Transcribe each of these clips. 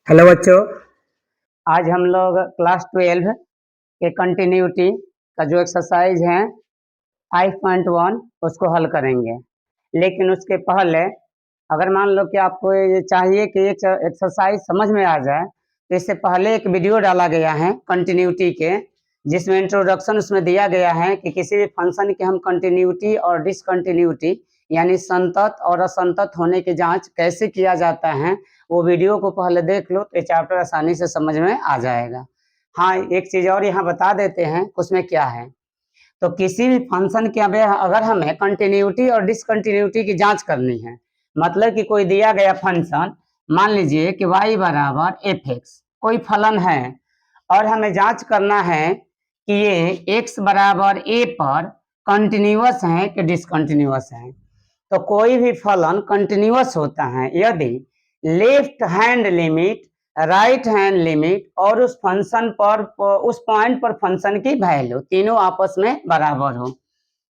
Hello बच्चों, आज हम लोग क्लास 12 के कंटिन्यूटी का जो एक्सरसाइज है 5.1 उसको हल करेंगे। लेकिन उसके पहले अगर मान लो कि आपको ये चाहिए कि एक एक्सरसाइज समझ में आ जाए, तो इससे पहले एक वीडियो डाला गया है कंटिन्यूटी के, जिसमें इंट्रोडक्शन उसमें दिया गया है कि किसी भी फंक्शन के हम कंटिन्यूटी और डिसकंटिन्यूटी यानी संतत और असंतत होने की जांच कैसे किया जाता है, वो वीडियो को पहले देख लो तो ये चैप्टर आसानी से समझ में आ जाएगा। हाँ, एक चीज़ और यहाँ बता देते हैं उसमें क्या है। तो किसी भी फंक्शन के अगर हमें कंटिन्यूटी और डिसकंटिन्यूटी की जांच करनी है, मतलब कि कोई दिया गया फंक्शन, मान लीजिए कि y बराबर एफ एक्स कोई फलन है, और हमें जांच करना है कि ये x बराबर a पर कंटिन्यूअस है कि डिसकंटिन्यूअस है। तो कोई भी फलन कंटिन्यूअस होता है यदि left hand limit, right hand limit और उस फंक्शन पर उस पॉइंट पर फंक्शन की वैल्यू तीनों आपस में बराबर हो।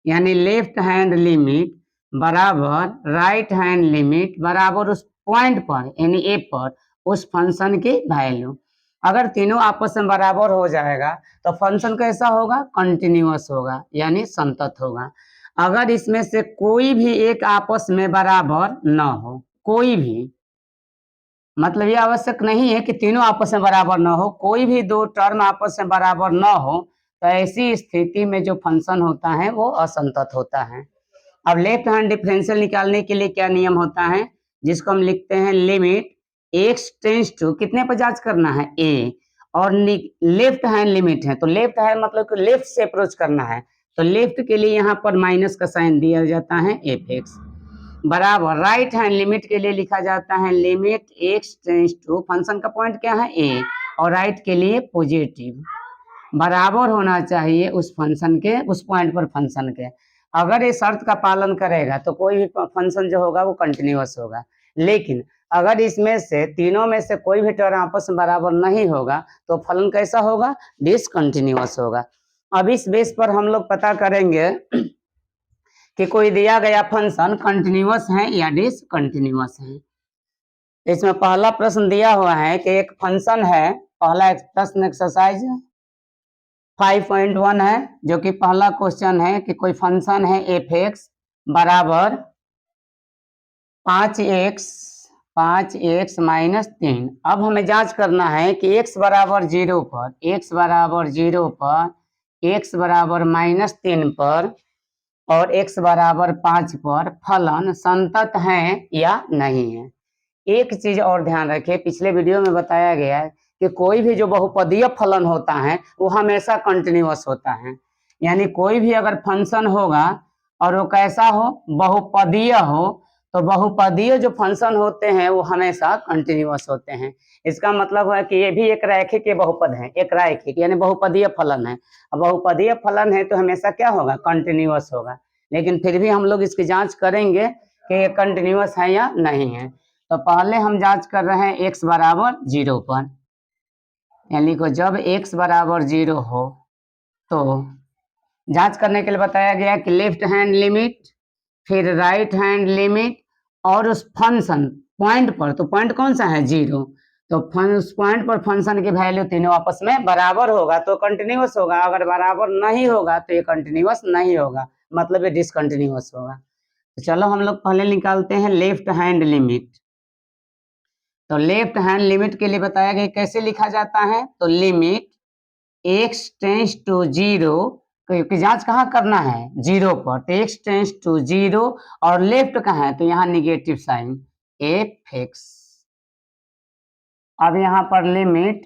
यानी लेफ्ट हैंड लिमिट बराबर राइट हैंड लिमिट बराबर उस पॉइंट पर यानी ए पर उस फंक्शन की वैल्यू। अगर तीनों आपस में बराबर हो जाएगा तो फंक्शन कैसा होगा? कंटिन्यूअस होगा यानी संतत होगा। अगर इसमें से कोई भी एक आपस में बराबर न हो, कोई भी, मतलब ये आवश्यक नहीं है कि तीनों आपस में बराबर न हो, कोई भी दो टर्म आपस में बराबर न हो, तो ऐसी स्थिति में जो फंक्शन होता है वो असंतत होता है। अब लेफ्ट हैंड डिफरेंशियल निकालने के लिए क्या नियम होता है, जिसको हम लिखते हैं लिमिट x टेंस टू कितने पर जांच करना है? a। और लेफ्ट हैंड लिमिट है तो लेफ्ट है मतलब कि लेफ्ट से अप्रोच करना है, तो लेफ्ट के लिए यहाँ पर माइनस का साइन दिया जाता है एफ एक्स बराबर राइट हैंड लिमिट के लिए लिखा जाता है limit x tends to function का पॉइंट क्या है? a, और राइट के लिए पॉजिटिव बराबर होना चाहिए उस फंक्शन के, उस पॉइंट पर फंक्शन के। अगर ये शर्त का पालन करेगा तो कोई भी फंक्शन जो होगा वो कंटिन्यूअस होगा। लेकिन अगर इसमें से तीनों में से कोई भी टर्म आपस में बराबर नहीं होगा तो फलन कैसा होगा? डिसकंटिन्यूअस होगा। अब इस बेस पर हम लोग पता करेंगे कि कोई दिया गया फंक्शन कंटिन्यूअस है या डिसकंटिन्यूअस है। इसमें पहला प्रश्न दिया हुआ है कि एक फंक्शन है, पहला प्रश्न एक्सरसाइज 5.1 है, जो कि पहला क्वेश्चन है कि कोई फंक्शन है एफ एक्स बराबर 5x माइनस 3। अब हमें जांच करना है कि x बराबर 0 पर, x बराबर 0 पर, x बराबर माइनस 3 पर और x बराबर 5 पर फलन संतत है या नहीं है। एक चीज और ध्यान रखें, पिछले वीडियो में बताया गया है कि कोई भी जो बहुपदीय फलन होता है वो हमेशा कंटिन्यूअस होता है। यानी कोई भी अगर फंक्शन होगा और वो कैसा हो? बहुपदीय हो, तो बहुपदीय जो फंक्शन होते हैं वो हमेशा कंटिन्यूअस होते हैं। इसका मतलब है कि ये भी एक रैखिक बहुपद है, एक रैखिक यानी बहुपदीय फलन है। अब बहुपदीय फलन है तो हमेशा क्या होगा? कंटिन्यूअस होगा। लेकिन फिर भी हम लोग इसकी जांच करेंगे कि ये कंटिन्यूअस है या नहीं है। तो पहले हम जांच कर रहे हैं x बराबर 0 पर, यानी को जब x बराबर 0 हो तो जांच करने के लिए बताया गया कि लेफ्ट हैंड लिमिट, फिर राइट हैंड लिमिट और उस फंक्शन पॉइंट पर, तो पॉइंट कौन सा है? 0। तो उस पॉइंट पर फंक्शन की वैल्यू तीनों आपस में बराबर होगा तो कंटिन्यूअस होगा, अगर बराबर नहीं होगा तो ये कंटिन्यूअस नहीं होगा, मतलब ये डिसकंटिन्यूअस होगा। तो चलो हम लोग पहले निकालते हैं लेफ्ट हैंड लिमिट। तो लेफ्ट हैंड लिमिट के लिए बताया गया कैसे लिखा जाता है, तो लिमिट x टेंस टू 0, क्योंकि जांच कहाँ करना है? 0 पर, तो x टेंस टू 0 और लेफ्ट कहाँ है? तो यहाँ निगेटिव साइन एफ एक्स। अब यहाँ पर लिमिट,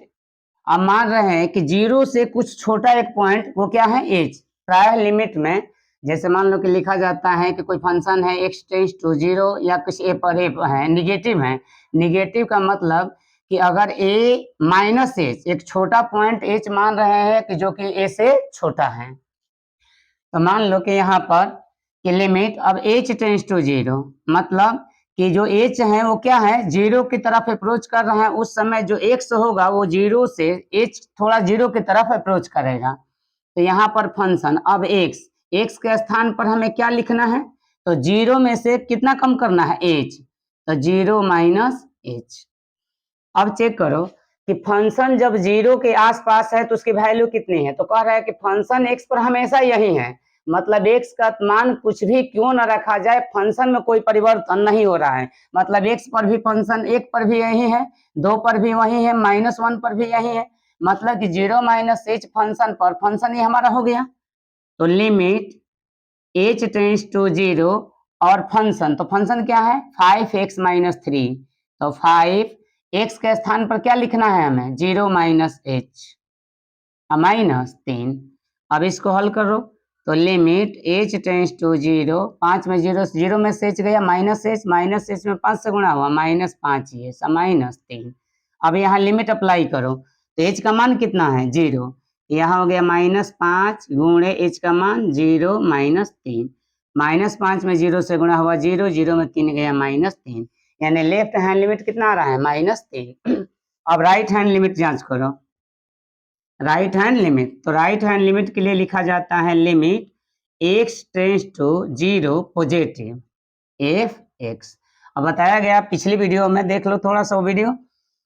अब मान रहे हैं कि 0 से कुछ छोटा एक पॉइंट, वो क्या है? एज। प्राय लिमिट में जैसे मान लो कि लिखा जाता है कि कोई फंक्शन है x टेंस टू 0 या कुछ a पर a है, निगेटिव है। निगेटिव का मतलब कि अगर a माइनस एच, एक छोटा पॉइंट h मान रहे हैं कि जो कि a से छोटा है, तो मान लो कि यहाँ पर कि लिमिट अब h टेंस टू 0, मतलब कि जो h है वो क्या है? 0 की तरफ अप्रोच कर रहे हैं। उस समय जो x होगा वो 0 से h थोड़ा 0 की तरफ अप्रोच करेगा। तो यहाँ पर फंक्शन अब x के स्थान पर हमें क्या लिखना है? तो 0 में से कितना कम करना है? h, तो 0 माइनस h। अब चेक करो कि फंक्शन जब 0 के आसपास है तो उसकी वैल्यू कितनी है, तो कह रहा है कि फंक्शन x पर हमेशा यही है, मतलब x का मान कुछ भी क्यों न रखा जाए फंक्शन में कोई परिवर्तन नहीं हो रहा है, मतलब x पर भी फंक्शन 1 पर भी यही है, 2 पर भी वही है, -1 पर भी यही है, मतलब कि 0 - h फंक्शन पर फंक्शन ही हमारा हो गया। तो लिमिट h टेंड्स टू 0 और फंक्शन, तो फंक्शन क्या है 5x - 3, तो 5x के स्थान पर क्या लिखना है हमें 0 - h -3। अब इसको हल करो तो लिमिट h टेंड्स टू 0, 5 में 0 0 में से h गया -h में 5 से गुणा हुआ -5 ये -3। अब यहाँ लिमिट अप्लाई करो तो h का मान कितना है 0, यहाँ हो गया -5 गुणे h का मान 0 -3, -5 में 0 से गुणा हुआ 0 0 में 3 गया -3, यानी लेफ्ट हैंड लिमिट कितना आ रहा है -3। अब राइट हैंड लिमिट जांच करो, राइट हैंड लिमिट, तो राइट हैंड लिमिट के लिए लिखा जाता है limit x tends to 0 positive F X. अब बताया गया पिछली वीडियो में, देख लो थोड़ा सा वो वीडियो,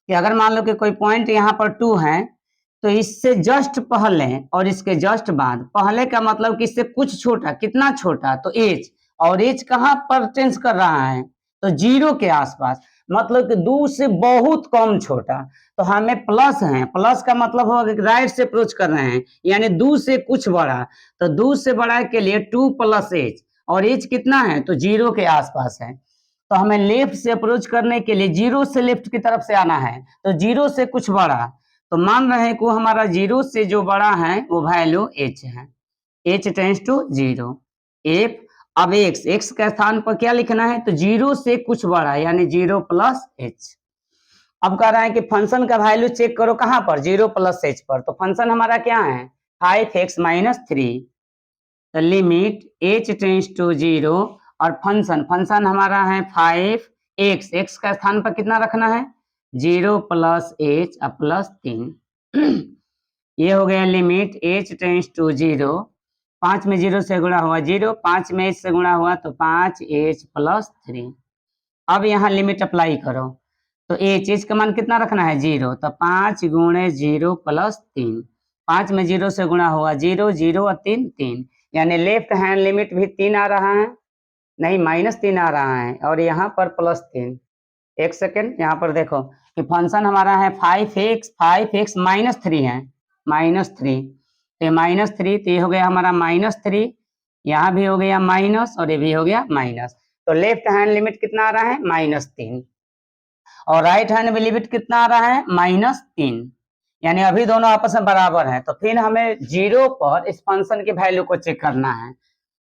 कि अगर मान लो कि कोई पॉइंट यहाँ पर 2 है तो इससे जस्ट पहले और इसके जस्ट बाद, पहले का मतलब कि इससे कुछ छोटा, कितना छोटा तो एज, और एज कहाँ पर टेंस कर रहा है तो 0 के आसपास, मतलब कि 2 से बहुत कम छोटा, तो हमें प्लस है, प्लस का मतलब होगा कि राइट से अप्रोच कर रहे हैं यानी 2 से कुछ बड़ा, तो 2 से बड़ा के लिए 2 + एज, और एज कितना है तो 0 के आसपास है, तो हमें लेफ्ट से अप्रोच करने के लिए 0 से लेफ्ट की तरफ से आना है, तो 0 से कुछ बड़ा, तो मान रहे हैं कि वो हमारा 0 से जो बड़ा है वो वैल्यू h है, h टेंड्स टू 0 एफ। अब x के स्थान पर क्या लिखना है तो 0 से कुछ बड़ा यानी 0 + h। अब कह रहा है कि फंक्शन का वैल्यू चेक करो कहाँ पर 0 + h पर, तो फंक्शन हमारा क्या है 5x - 3, तो लिमिट h टेंड्स टू 0 और फंक्शन, फंक्शन हमारा है 5x, x का स्थान पर कितना रखना है 0 + h +3। ये हो गया लिमिट h टेंड्स टू 0, 5 में 0 से गुणा हुआ 0, 5 में h से गुणा हुआ तो 5h +3। अब यहाँ लिमिट अप्लाई करो तो एच का मान कितना रखना है 0, तो 5 गुणे 0 +3, 5 में 0 से गुणा हुआ 0 0 और 3 3, यानी लेफ्ट हैंड लिमिट भी 3 आ रहा है, नहीं -3 आ रहा है, और यहाँ पर +3। एक सेकेंड यहाँ पर देखो कि फंक्शन हमारा है 5x -3 है, -3, तो -3, तो ये हो गया हमारा -3, यहाँ भी हो गया माइनस और ये भी हो गया माइनस, तो लेफ्ट हैंड लिमिट कितना आ रहा है -3 और राइट हैंड में लिमिट कितना आ रहा है -3, यानी अभी दोनों आपस में बराबर हैं। तो फिर हमें 0 पर इस फंक्शन की वैल्यू को चेक करना है।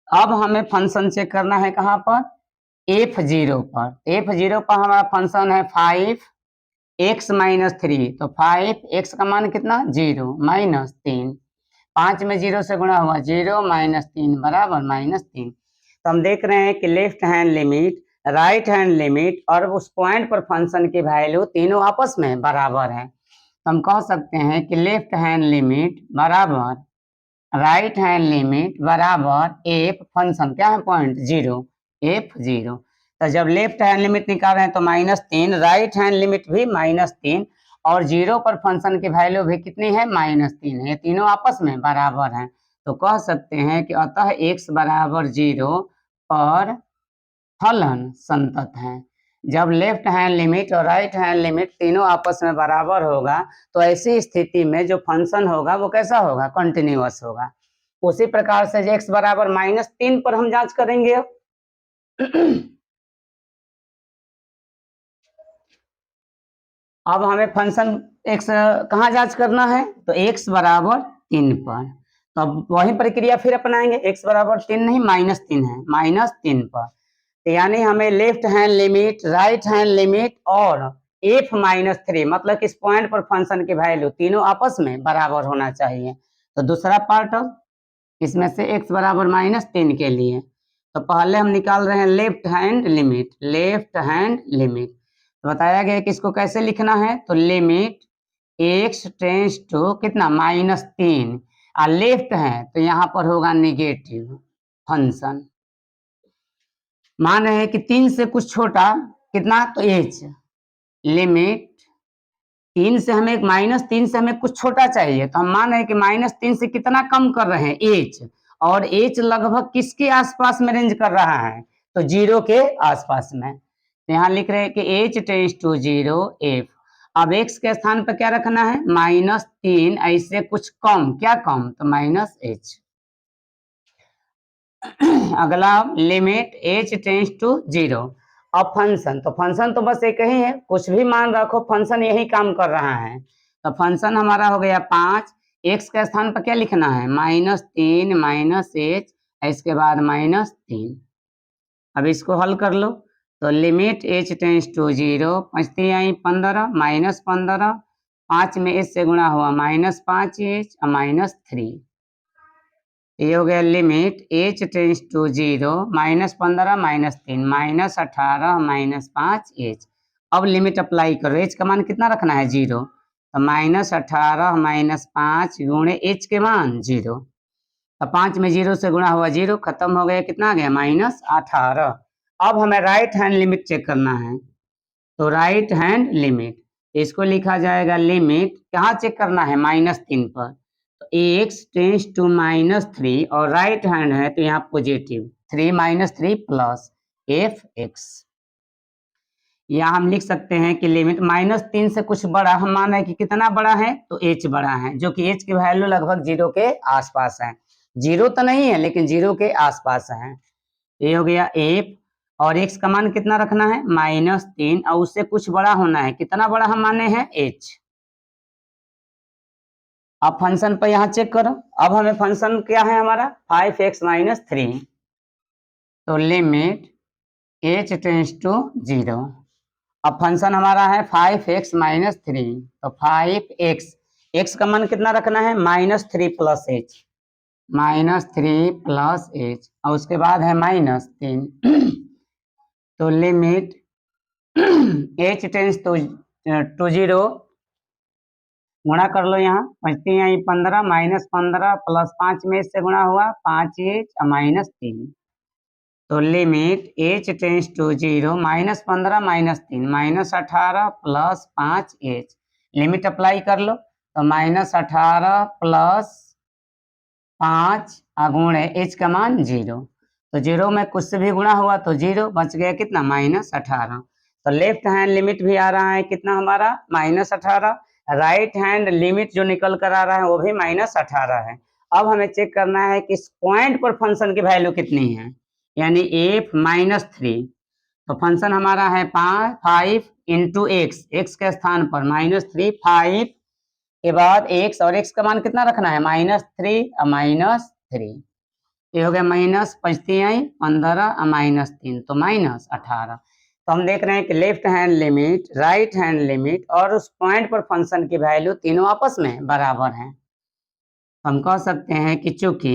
अब हमें फंक्शन चेक करना है कहाँ पर f0 पर, f0 पर हमारा फंक्शन है 5x - 3, तो 5x का मान कितना 0 -3, 5 में 0 से गुणा हुआ 0 -3 बराबर -3। तो हम देख रहे हैं कि left hand limit, right hand limit और उस पॉइंट पर फंक्शन की वैल्यू तीनों आपस में बराबर है। तो हम कह सकते हैं कि लेफ्ट हैंड लिमिट बराबर राइट हैंड लिमिट बराबर एफ फंक्शन क्या है पॉइंट 0 f0। तो जब लेफ्ट हैंड लिमिट निकाल रहे हैं तो -3, राइट हैंड लिमिट भी -3 और 0 पर फंक्शन की वैल्यू भी कितनी है -3 है, ये तीनों आपस में बराबर हैं। तो कह सकते हैं कि अतः x बराबर 0 पर फलन संतत है। जब लेफ्ट हैंड लिमिट और राइट हैंड लिमिट तीनों आपस में बराबर होगा तो ऐसी स्थिति में जो फंक्शन होगा वो कैसा होगा कंटिन्यूअस होगा। उसी प्रकार से x बराबर -3 पर हम जांच करेंगे। अब हमें फंक्शन x कहाँ जांच करना है तो x बराबर 3 पर, तो अब वही प्रक्रिया फिर अपनाएंगे, x बराबर 3 नहीं -3 है, -3 पर, तो यानी हमें left hand limit, right hand limit और f-3 मतलब कि इस पॉइंट पर फंक्शन की वैल्यू तीनों आपस में बराबर होना चाहिए। तो दूसरा पार्ट अब इसमें से x बराबर -3 के लिए, तो पहले हम निकाल रहे हैं left hand limit, left hand limit, तो बताया गया कि इसको कैसे लिखना है तो लिमिट x टेंड्स टू कितना -3 और लेफ्ट है तो यहाँ पर होगा निगेटिव फंक्शन, मान रहे हैं कि 3 से कुछ छोटा कितना तो h, लिमिट -3 से हमें कुछ छोटा चाहिए, तो हम मान रहे हैं कि -3 से कितना कम कर रहे हैं, एच, और एच लगभग किसके आसपास में रेंज कर रहा है, तो 0 के आसपास में। तो यहाँ लिख रहे हैं कि एच टेंड्स टू 0 एफ। अब एक्स के स्थान पर क्या रखना है, -3, ऐसे कुछ कम, क्या कम, तो -h। अगला लिमिट h टेंड्स टू 0। अब फंक्शन, तो फंक्शन तो बस एक ही है, कुछ भी मान रखो, फंक्शन यही काम कर रहा है। तो फंक्शन हमारा हो गया 5, एक्स के स्थान पर क्या लिखना है, -3 -h, इसके बाद -3। अब इसको हल कर लो, तो लिमिट h टेंड्स टू 0, 5 आई 15, -15, 5 में h से गुणा हुआ -5h -3। ये हो गया limit h tends to 0, -15 -3, -18 -5h। अब लिमिट अप्लाई करो, h का मान कितना रखना है, 0, तो -18 -5 गुणे h के मान 0। तो 5 में 0 से गुणा हुआ 0, खत्म हो गया, कितना आ गया, -18। अब हमें राइट हैंड लिमिट चेक करना है, तो राइट हैंड लिमिट, इसको लिखा जाएगा लिमिट, कहाँ चेक करना है, -3 पर, तो एक्स टेंड्स टू -3, और राइट हैंड है तो यहाँ पॉजिटिव, 3 - 3 प्लस एफ एक्स। यहाँ हम लिख सकते हैं कि लिमिट -3 से कुछ बड़ा, हम मान रहे हैं कि कितना बड़ा है, तो h बड़ा है, जो कि h की वैल्यू लगभग 0 के आसपास है, 0 तो नहीं है लेकिन 0 के आसपास है। ये हो गया एफ, और x का मान कितना रखना है, -3, और उससे कुछ बड़ा होना है, कितना बड़ा हम माने हैं, h। अब फंक्शन पर यहाँ चेक करो, अब हमें फंक्शन क्या है हमारा, 5x - 3, तो लिमिट h टेंड्स टू 0। अब फंक्शन हमारा है 5x - 3, तो 5x, x का मान कितना रखना है, -3 प्लस h, -3 प्लस h, और उसके बाद है -3। तो लिमिट h टेंड्स टू 0, गुणा कर लो, यहाँ 5 आई 15, -15 प्लस 5 में से गुणा हुआ 5h -3। तो limit h tends to 0, -15 -3, -18 plus 5h, limit apply कर लो, तो -18 प्लस 5 गुणे h का मान 0, तो 0 में कुछ से भी गुणा हुआ तो 0, बच गया कितना, -18। तो लेफ्ट हैंड लिमिट भी आ रहा है कितना हमारा, -18, राइट हैंड लिमिट जो निकल कर आ रहा है वो भी -18 है। अब हमें चेक करना है कि इस पॉइंट पर फंक्शन की वैल्यू कितनी है, यानी f-3। तो फंक्शन हमारा है 5 इंटू एक्स, एक्स के स्थान पर -3, 5 के बाद एक्स, और एक्स का मान कितना रखना है, -3 -3। ये हो गया -5 -15 -3, तो -18। तो हम देख रहे हैं कि left hand limit, right hand limit और उस पॉइंट पर फंक्शन की वैल्यू तीनों आपस में बराबर हैं। हम कह सकते हैं कि चूंकि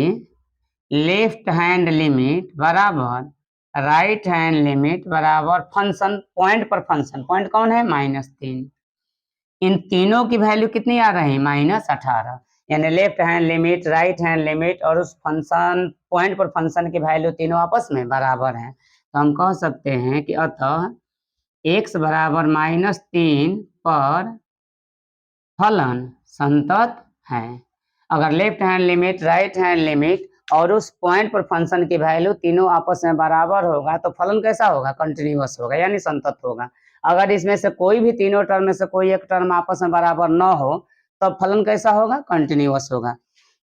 लेफ्ट हैंड लिमिट बराबर राइट हैंड लिमिट बराबर फंक्शन, पॉइंट पर फंक्शन, पॉइंट कौन है, -3, इन तीनों की वैल्यू कितनी आ रही है, -18, यानी left hand limit, right hand limit और उस फंक्शन, पॉइंट पर फंक्शन की वैल्यू तीनों आपस में बराबर हैं। तो हम कह सकते हैं कि अतः x बराबर -3 पर फलन संतत है। अगर left hand limit, right hand limit और उस पॉइंट पर फंक्शन की वैल्यू तीनों आपस में बराबर होगा तो फलन कैसा होगा, कंटिन्यूअस होगा, यानी संतत होगा। अगर इसमें से कोई भी तीनों टर्म में से कोई एक टर्म आपस में बराबर न हो तब फलन कैसा होगा, कंटिन्यूअस होगा।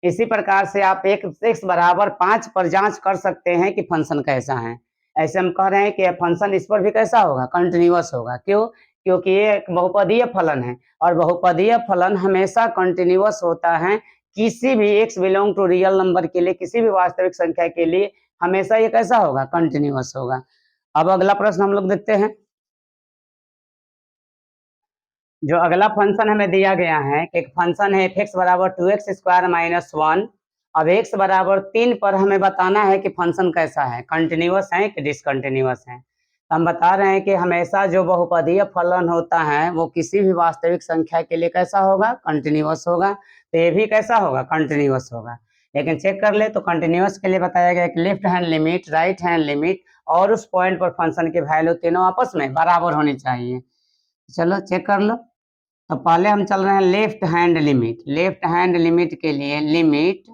इसी प्रकार से आप x बराबर 5 पर जांच कर सकते हैं कि फंक्शन कैसा है। ऐसे हम कह रहे हैं कि फंक्शन इस पर भी कैसा होगा, कंटिन्यूअस होगा। क्यों, क्योंकि ये एक बहुपदीय फलन है और बहुपदीय फलन हमेशा कंटिन्यूअस होता है। किसी भी x belong to real number के लिए, किसी भी वास्तविक संख्या के लिए हमेशा ये कैसा होगा, कंटिन्यूअस होगा। अब अगला प्रश्न हम लोग देखते हैं। जो अगला फंक्शन हमें दिया गया है, एक फंक्शन है f(x) बराबर 2x² - 1। अब x बराबर 3 पर हमें बताना है कि फंक्शन कैसा है, कंटिन्यूअस है कि डिसकंटिन्यूअस है। हम बता रहे हैं कि हमेशा जो बहुपदीय फलन होता है वो किसी भी वास्तविक संख्या के लिए कैसा होगा, कंटिन्यूअस होगा। तो ये भी कैसा होगा, कंटिन्यूअस होगा। लेकिन चेक कर ले तो कंटिन्यूअस के लिए बताया गया कि left hand limit, right hand limit और उस पॉइंट पर फंक्शन की वैल्यू तीनों आपस में बराबर होनी चाहिए। चलो चेक कर लो। तो पहले हम चल रहे हैं left hand limit. Left hand limit के लिए लिमिट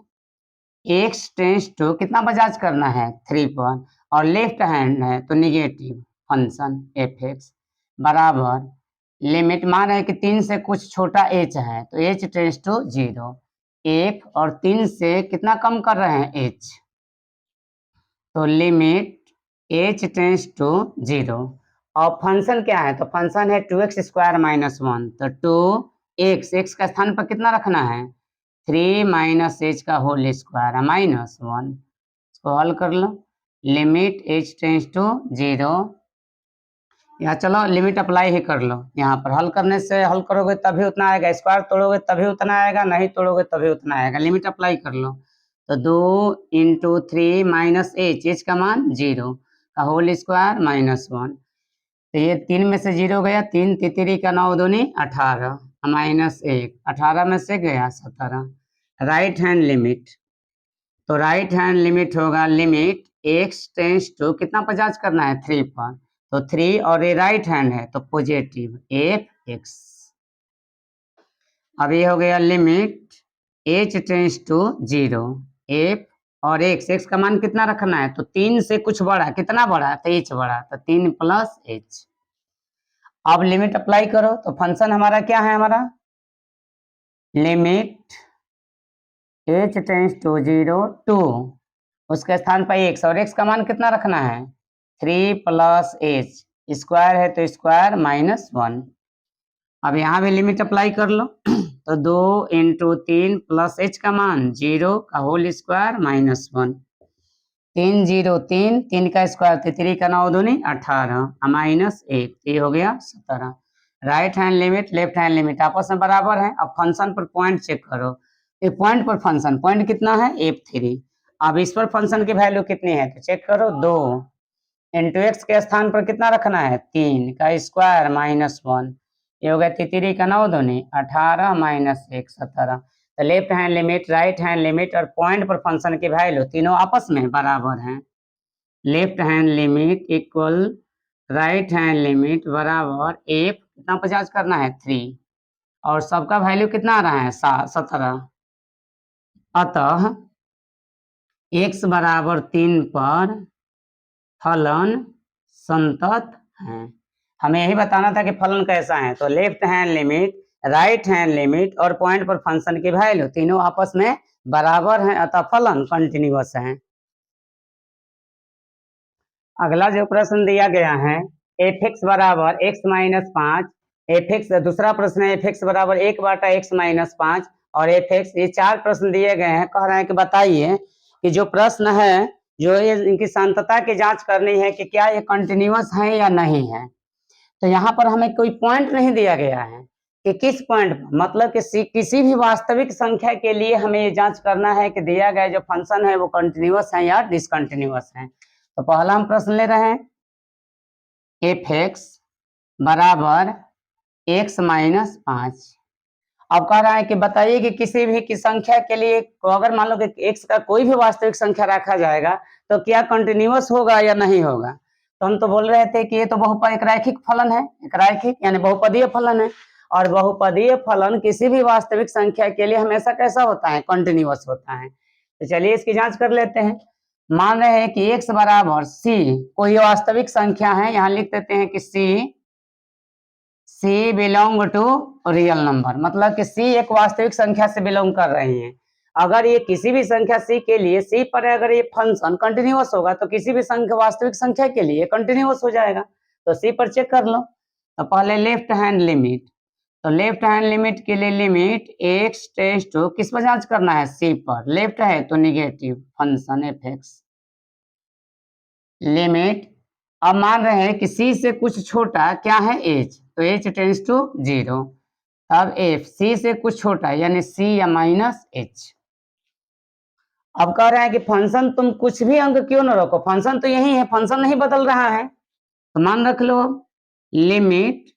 x टेंस टू कितना बजाज करना है 3 पर, और लेफ्ट हैंड है तो निगेटिव फंक्शन एफ एक्स बराबर लिमिट मान रहे हैं कि 3 से कुछ छोटा h है तो h टेंस टू 0, 1 और 3 से कितना कम कर रहे हैं h, तो लिमिट h टेंस टू 0। और फंक्शन क्या है, तो फंक्शन है 2x² - 1, तो 2x x का स्थान पर कितना रखना है 3 - h का होल स्क्वायर -1, इसको हल कर लो। लिमिट h टेंस टू 0, यहाँ चलो लिमिट अप्लाई ही कर लो। यहाँ पर हल करने से हल करोगे तभी उतना आएगा, स्क्वायर तोड़ोगे तभी उतना आएगा, नहीं तोड़ोगे तभी उतना आएगा। लिमिट अप्लाई कर लो तो 2 × 3 - h, h का मान 0 का होल स्क्वायर -1, तो ये 3 में से 0 गया, 3 तितरी का 9 दूनी 18 -1, 18 में से गया 17। राइट हैंड लिमिट, तो राइट हैंड लिमिट होगा लिमिट x टेंस टू कितना पर जांच करना है 3 पर, तो 3 और ये राइट हैंड है तो पॉजिटिव एफ एक्स। अब ये हो गया limit h tends to 0, F और x का मान कितना रखना है, तो 3 से कुछ बड़ा, कितना बड़ा तो h बड़ा, तो 3 + h। अब लिमिट अप्लाई करो तो फंक्शन हमारा क्या है, हमारा लिमिट h टेंस टू 0 2, उसके स्थान पर x, और x का मान कितना रखना है 3 + h, स्क्वायर है तो स्क्वायर -1। अब यहाँ भी लिमिट अप्लाई कर लो तो 2 × 3 + h का मान 0 का होल स्क्वायर -1, 3 0 3, 3 का स्क्वायर 3 का 9 दूनी 18 -1, ये हो गया 17। Right hand limit left hand limit आपस में बराबर है। अब फंक्शन पर पॉइंट चेक करो, ये पॉइंट पर फंक्शन पॉइंट कितना है f3। अब इस पर फंक्शन की वैल्यू कितनी है तो चेक करो, 2 × x के स्थान पर कितना रखना है 3 का स्क्वायर -1, ये हो गया 3 का 9 दूनी 18 -1 17। तो left hand limit right hand limit और पॉइंट पर फंक्शन की वैल्यू तीनों आपस में बराबर हैं। Left hand limit equal right hand limit बराबर f कितना 50 करना है 3, और सबका वैल्यू कितना आ रहा है 17। अतः x बराबर 3 पर फलन संतत है। हमें यही बताना था कि फलन कैसा है, तो left hand limit right hand limit और पॉइंट पर फंक्शन की वैल्यू तीनों आपस में बराबर हैं, अतः फलन कंटिन्यूअस है। अगला जो प्रश्न दिया गया है f(x) बराबर x - 5, f(x) दूसरा प्रश्न है f(x) बराबर 1/x - 5 और f(x), ये 4 प्रश्न दिए गए हैं। कह रहे हैं कि बताइए कि जो प्रश्न है जो ये इनकी संतता की जांच करनी है कि क्या ये कंटिन्यूअस है या नहीं है। तो यहाँ पर हमें कोई पॉइंट नहीं दिया गया है कि किस पॉइंट पर, मतलब कि किसी भी वास्तविक संख्या के लिए हमें ये जांच करना है कि दिया गया जो फंक्शन है वो कंटिन्यूअस है या डिसकंटिन्यूअस है। तो पहला हम प्रश्न ले रहे हैं f(x) बराबर x - 5। अब कह रहा है कि बताइए कि किसी भी की संख्या के लिए अगर मान लो कि x का कोई भी वास्तविक संख्या रखा जाएगा तो क्या कंटिन्यूअस होगा या नहीं होगा। तो हम तो बोल रहे थे कि ये तो एक रैखिक फलन है, एक रैखिक यानी बहुपदीय फलन है, और बहुपदीय फलन किसी भी वास्तविक संख्या के लिए हमेशा कैसा होता है कंटिन्यूअस होता है। तो चलिए इसकी जांच कर लेते हैं। मान रहे हैं कि x बराबर c कोई वास्तविक संख्या है, यहाँ लिख देते हैं कि c belong to real number, मतलब कि c एक वास्तविक संख्या से बिलोंग कर रही है। अगर ये किसी भी संख्या c के लिए c पर अगर ये फंक्शन कंटिन्यूअस होगा तो किसी भी वास्तविक संख्या के लिए कंटिन्यूअस हो जाएगा। तो c पर चेक कर लो। तो पहले लेफ्ट हैंड लिमिट, तो लेफ्ट हैंड लिमिट के लिए लिमिट x टेंस टू किस पर जांच करना है c पर, लेफ्ट है तो निगेटिव फंक्शन f(x) लिमिट। अब मान रहे हैं कि c से कुछ छोटा क्या है h, तो h टेंस टू 0, अब f c से कुछ छोटा यानी c या -h। अब कह रहे हैं कि फंक्शन तुम कुछ भी अंक क्यों ना रखो, फंक्शन तो यही है, फंक्शन नहीं बदल रहा है। तो मान रख लो लिमिट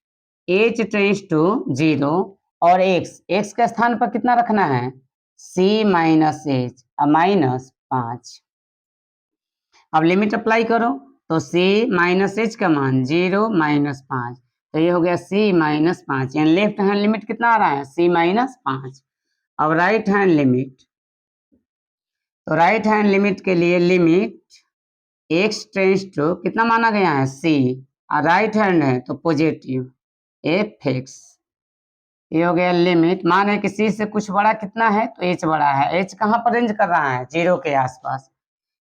h टेंस टू 0 और x के स्थान पर कितना रखना है c -h -5। अब लिमिट अप्लाई करो तो c -h का मान 0 - 5, तो ये हो गया c-5, यानी लेफ्ट हैंड लिमिट कितना आ रहा है c-5। अब राइट हैंड लिमिट, तो राइट हैंड लिमिट के लिए लिमिट x टेंड्स टू कितना माना गया है c, और राइट हैंड है तो पॉजिटिव f(x). ये हो गया लिमिट, मान है कि c से कुछ बड़ा कितना है तो h बड़ा है, h कहाँ पर रेंज कर रहा है 0 के आसपास,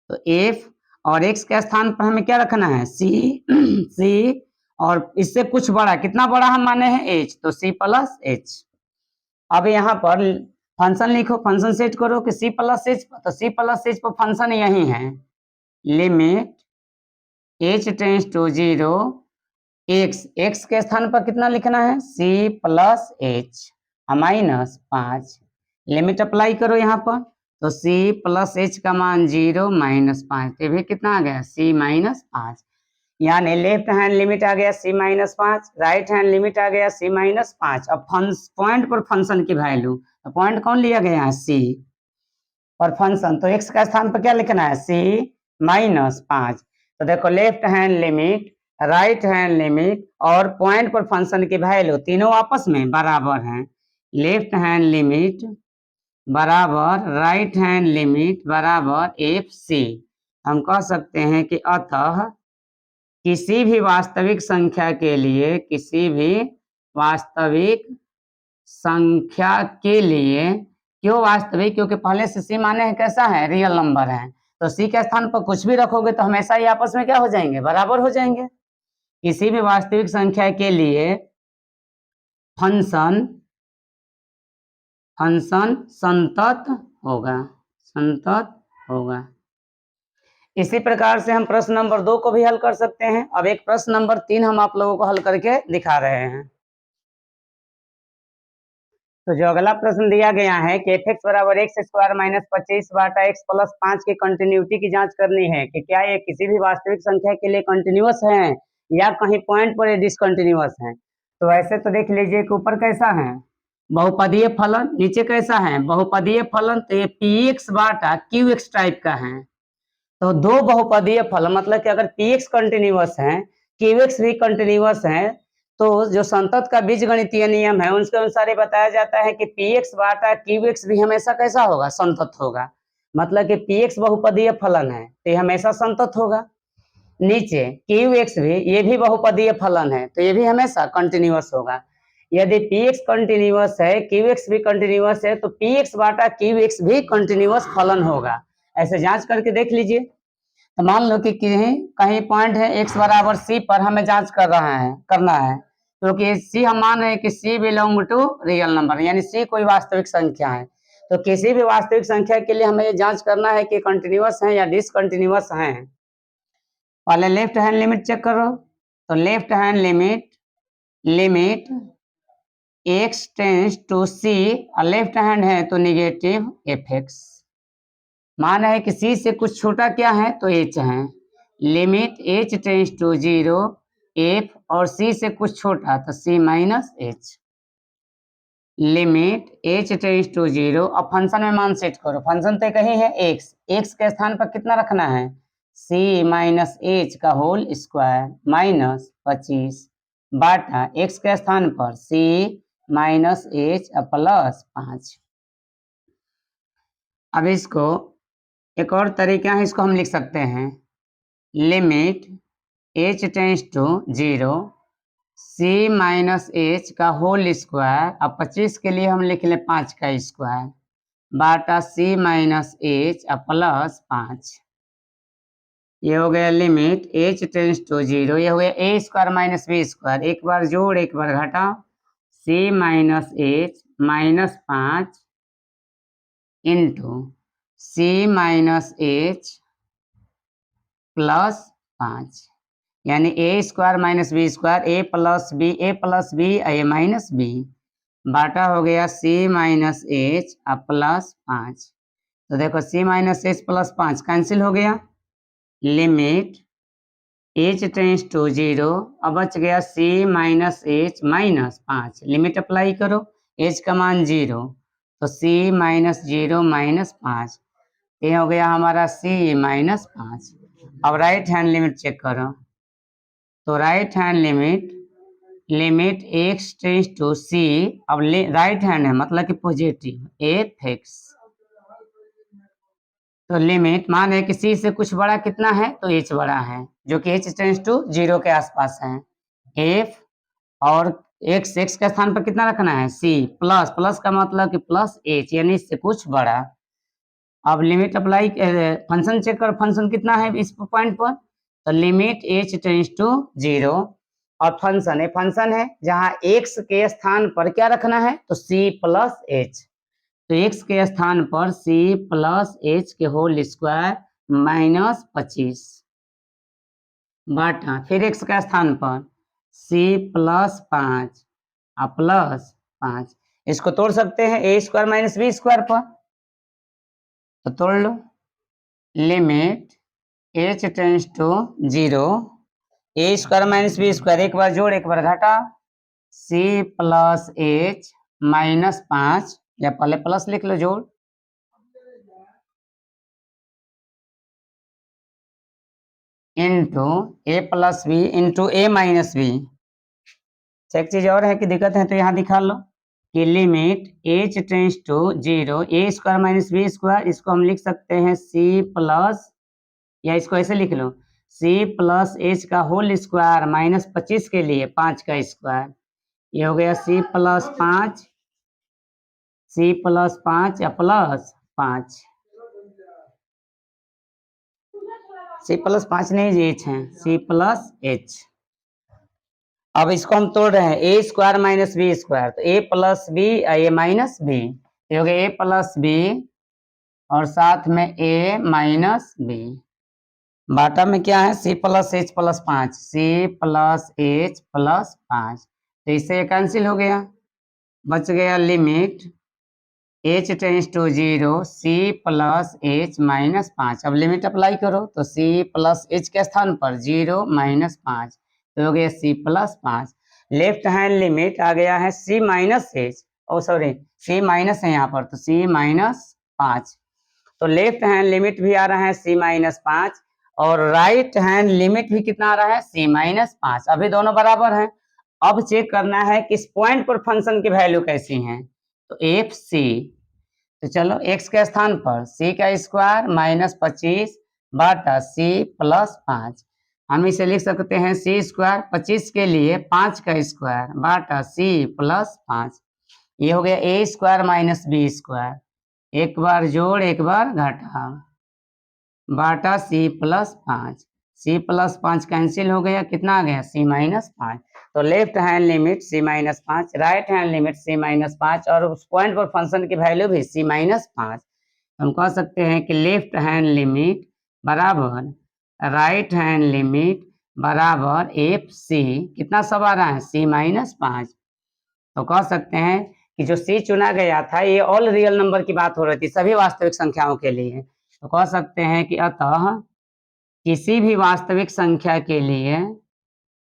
तो f और x के स्थान पर हमें क्या रखना है c c, और इससे कुछ बड़ा कितना बड़ा हम माने हैं h, तो c+h। अब यहाँ पर फंक्शन लिखो, फंक्शन सेट करो कि c+h, तो c+h पर फंक्शन यही है, limit h tends to 0 x के स्थान पर कितना लिखना है c+h -5, लिमिट अप्लाई करो यहाँ पर, तो c+h का मान 0 -5, तो भी कितना आ गया c-5, यानी लेफ्ट हैंड लिमिट आ गया c-5, राइट हैंड लिमिट आ गया c-5। अब पॉइंट पर फंक्शन की वैल्यू, तो पॉइंट कौन लिया गया है c, और फंक्शन तो x का स्थान पर क्या लिखना है c-5। तो देखो left hand limit, right hand limit और पॉइंट पर फंक्शन की वैल्यू तीनों आपस में बराबर हैं, लेफ्ट हैंड लिमिट बराबर राइट हैंड लिमिट बराबर FC। हम कह सकते हैं कि अतः किसी भी वास्तविक संख्या के लिए, किसी भी वास्तविक संख्या के लिए, क्यों वास्तविक, क्योंकि पहले से c माने हैं कैसा है रियल नंबर है, तो c के स्थान पर कुछ भी रखोगे तो हमेशा ही आपस में क्या हो जाएंगे बराबर हो जाएंगे। किसी भी वास्तविक संख्या के लिए फंक्शन संतत होगा। इसी प्रकार से हम प्रश्न नंबर 2 को भी हल कर सकते हैं। अब एक प्रश्न नंबर 3 हम आप लोगों को हल करके दिखा रहे हैं। तो जो अगला प्रश्न दिया गया है कि f(x) बराबर x² - 25 बटा x + 5 की कंटिन्यूटी की जांच करनी है कि क्या ये किसी भी वास्तविक संख्या के लिए कंटिन्यूअस है या कहीं पॉइंट पर ये डिसकंटिन्यूअस है। तो ऐसे तो देख लीजिए कि ऊपर कैसा है बहुपदीय फलन, नीचे कैसा है बहुपदीय फलन, तो ये px बटा qx टाइप का है। तो दो बहुपदीय फलन मतलब कि अगर px कंटिन्यूअस है qx भी कंटिन्यूअस है, तो जो संतत का बीजगणितीय नियम है उसके अनुसार ये बताया जाता है कि px बटा qx भी हमेशा कैसा होगा संतत होगा। मतलब कि px बहुपदीय फलन है तो ये हमेशा संतत होगा। नीचे qx भी, ये भी बहुपदीय फलन है तो ये भी हमेशा कंटिन्यूअस होगा। यदि px कंटिन्यूअस है qx भी कंटिन्यूअस है तो px बटा qx भी कंटिन्यूअस फलन होगा। ऐसे जांच करके देख लीजिए। तो मान लो कि कहीं पॉइंट है x बराबर c पर हमें जांच करना है, क्योंकि c हम मान रहे हैं कि c belong to real number, यानी c कोई वास्तविक संख्या है। तो किसी भी वास्तविक संख्या के लिए हमें ये जांच करना है कि कंटिन्यूअस है या डिसकंटिन्यूअस है। पहले लेफ्ट हैंड लिमिट चेक करो, तो left hand limit x tends to c, और लेफ्ट हैंड है तो निगेटिव f(x), मान है कि c से कुछ छोटा क्या है तो h है, limit h tends to 0 f, और c से कुछ छोटा तो c-h, limit h tends to 0। अब फंक्शन में मान सेट करो, फंक्शन तो कहीं है x के स्थान पर कितना रखना है c-h का होल स्क्वायर -25 बटा x के स्थान पर c-h प्लस 5। अब इसको एक और तरीका है, इसको हम लिख सकते हैं limit h tends to 0 c-h का होल स्क्वायर, अब 25 के लिए हम लिख लें 5 का स्क्वायर बाटा c-h प्लस 5। ये हो गया लिमिट h टेंड्स टू 0, ये हो गया a² - b², एक बार जोड़ एक बार घटा, c-h -5 इंटू c-h प्लस 5, यानी a² - b², a plus b a - b बाटा हो गया c-h प्लस 5। तो देखो c-h प्लस 5 कैंसिल हो गया, लिमिट h टेंड्स टू 0, अब बच गया c-h -5, लिमिट अप्लाई करो, h का मान 0 तो c-0 -5, ये हो गया हमारा c-5। अब राइट हैंड लिमिट चेक करो, तो right hand limit limit x tends to c, अब राइट हैंड है मतलब कि पॉजिटिव एफ एक्स, तो लिमिट मान है कि c से कुछ बड़ा कितना है तो h बड़ा है जो कि h टेंस टू 0 के आसपास है, f और x के स्थान पर कितना रखना है c, प्लस प्लस का मतलब कि प्लस h यानी इससे कुछ बड़ा। अब लिमिट अप्लाई, फंक्शन चेक कर, फंक्शन कितना है इस पॉइंट पर, तो लिमिट h टेंस टू 0 और फंक्शन है जहां x के स्थान पर क्या रखना है तो c प्लस h, तो x के स्थान पर c प्लस h के होल स्क्वायर माइनस 25 बटा फिर x के स्थान पर c प्लस 5 और प्लस 5, इसको तोड़ सकते हैं a square minus B square पर, तो तोड़ लो। Limit h tends to 0, a square minus B square, एक बार जोड़ एक बार घटा, c प्लस h माइनस 5, या पहले प्लस लिख लो जोड़, इंटू ए प्लस बी इंटू ए माइनस बी। एक चीज और है कि दिक्कत है तो यहाँ दिखा लो कि limit h tends to 0, A square minus B square, इसको हम लिख सकते हैं c प्लस, या इसको ऐसे लिख लो c प्लस h का होल स्क्वायर माइनस 25 के लिए 5 का स्क्वायर, ये हो गया c प्लस 5, c प्लस 5 या प्लस 5, c प्लस 5 नहीं h है, c प्लस h। अब इसको हम तोड़ रहे हैं ए स्क्वायर माइनस बी स्क्वायर, तो ए प्लस बी ए माइनस बी, ये हो गया ए प्लस बी और साथ में ए माइनस बी, बाटा में क्या है C plus H plus 5, C plus H plus 5, तो इससे कैंसिल हो गया, बच गया limit h tends to 0 c plus H minus 5। अब लिमिट अप्लाई करो तो c प्लस एच के स्थान पर 0 माइनस 5, तो हो गया c plus 5। Left hand limit आ गया है c माइनस एच, ओ सॉरी c माइनस है यहाँ पर, तो c माइनस 5, तो लेफ्ट हैंड लिमिट भी आ रहा है c माइनस 5 और राइट हैंड लिमिट भी कितना आ रहा है c माइनस 5, अभी दोनों बराबर हैं। अब चेक करना है कि इस पॉइंट पर फंक्शन की वैल्यू कैसी है, तो एफ सी, तो चलो x के स्थान पर c का स्क्वायर माइनस 25 बटा c प्लस 5, हम इसे लिख सकते हैं c स्क्वायर 25 के लिए 5 का स्क्वायर बटा c प्लस 5, ये हो गया a square minus B square, एक बार जोड़ एक बार घटा, बाटा c plus 5, c plus 5 cancel हो गया, कितना आ गया c माइनस 5, तो left hand limit c minus 5, right hand limit c minus 5 और उस पॉइंट पर फंक्शन की वैल्यू भी c माइनस 5, हम कह सकते हैं कि लेफ्ट हैंड लिमिट बराबर राइट हैंड लिमिट बराबर एफ सी, कितना सब आ रहा है c माइनस 5, तो कह सकते हैं कि जो c चुना गया था ये ऑल रियल नंबर की बात हो रही थी, सभी वास्तविक संख्याओं के लिए, तो कह सकते हैं कि अतः किसी भी वास्तविक संख्या के लिए,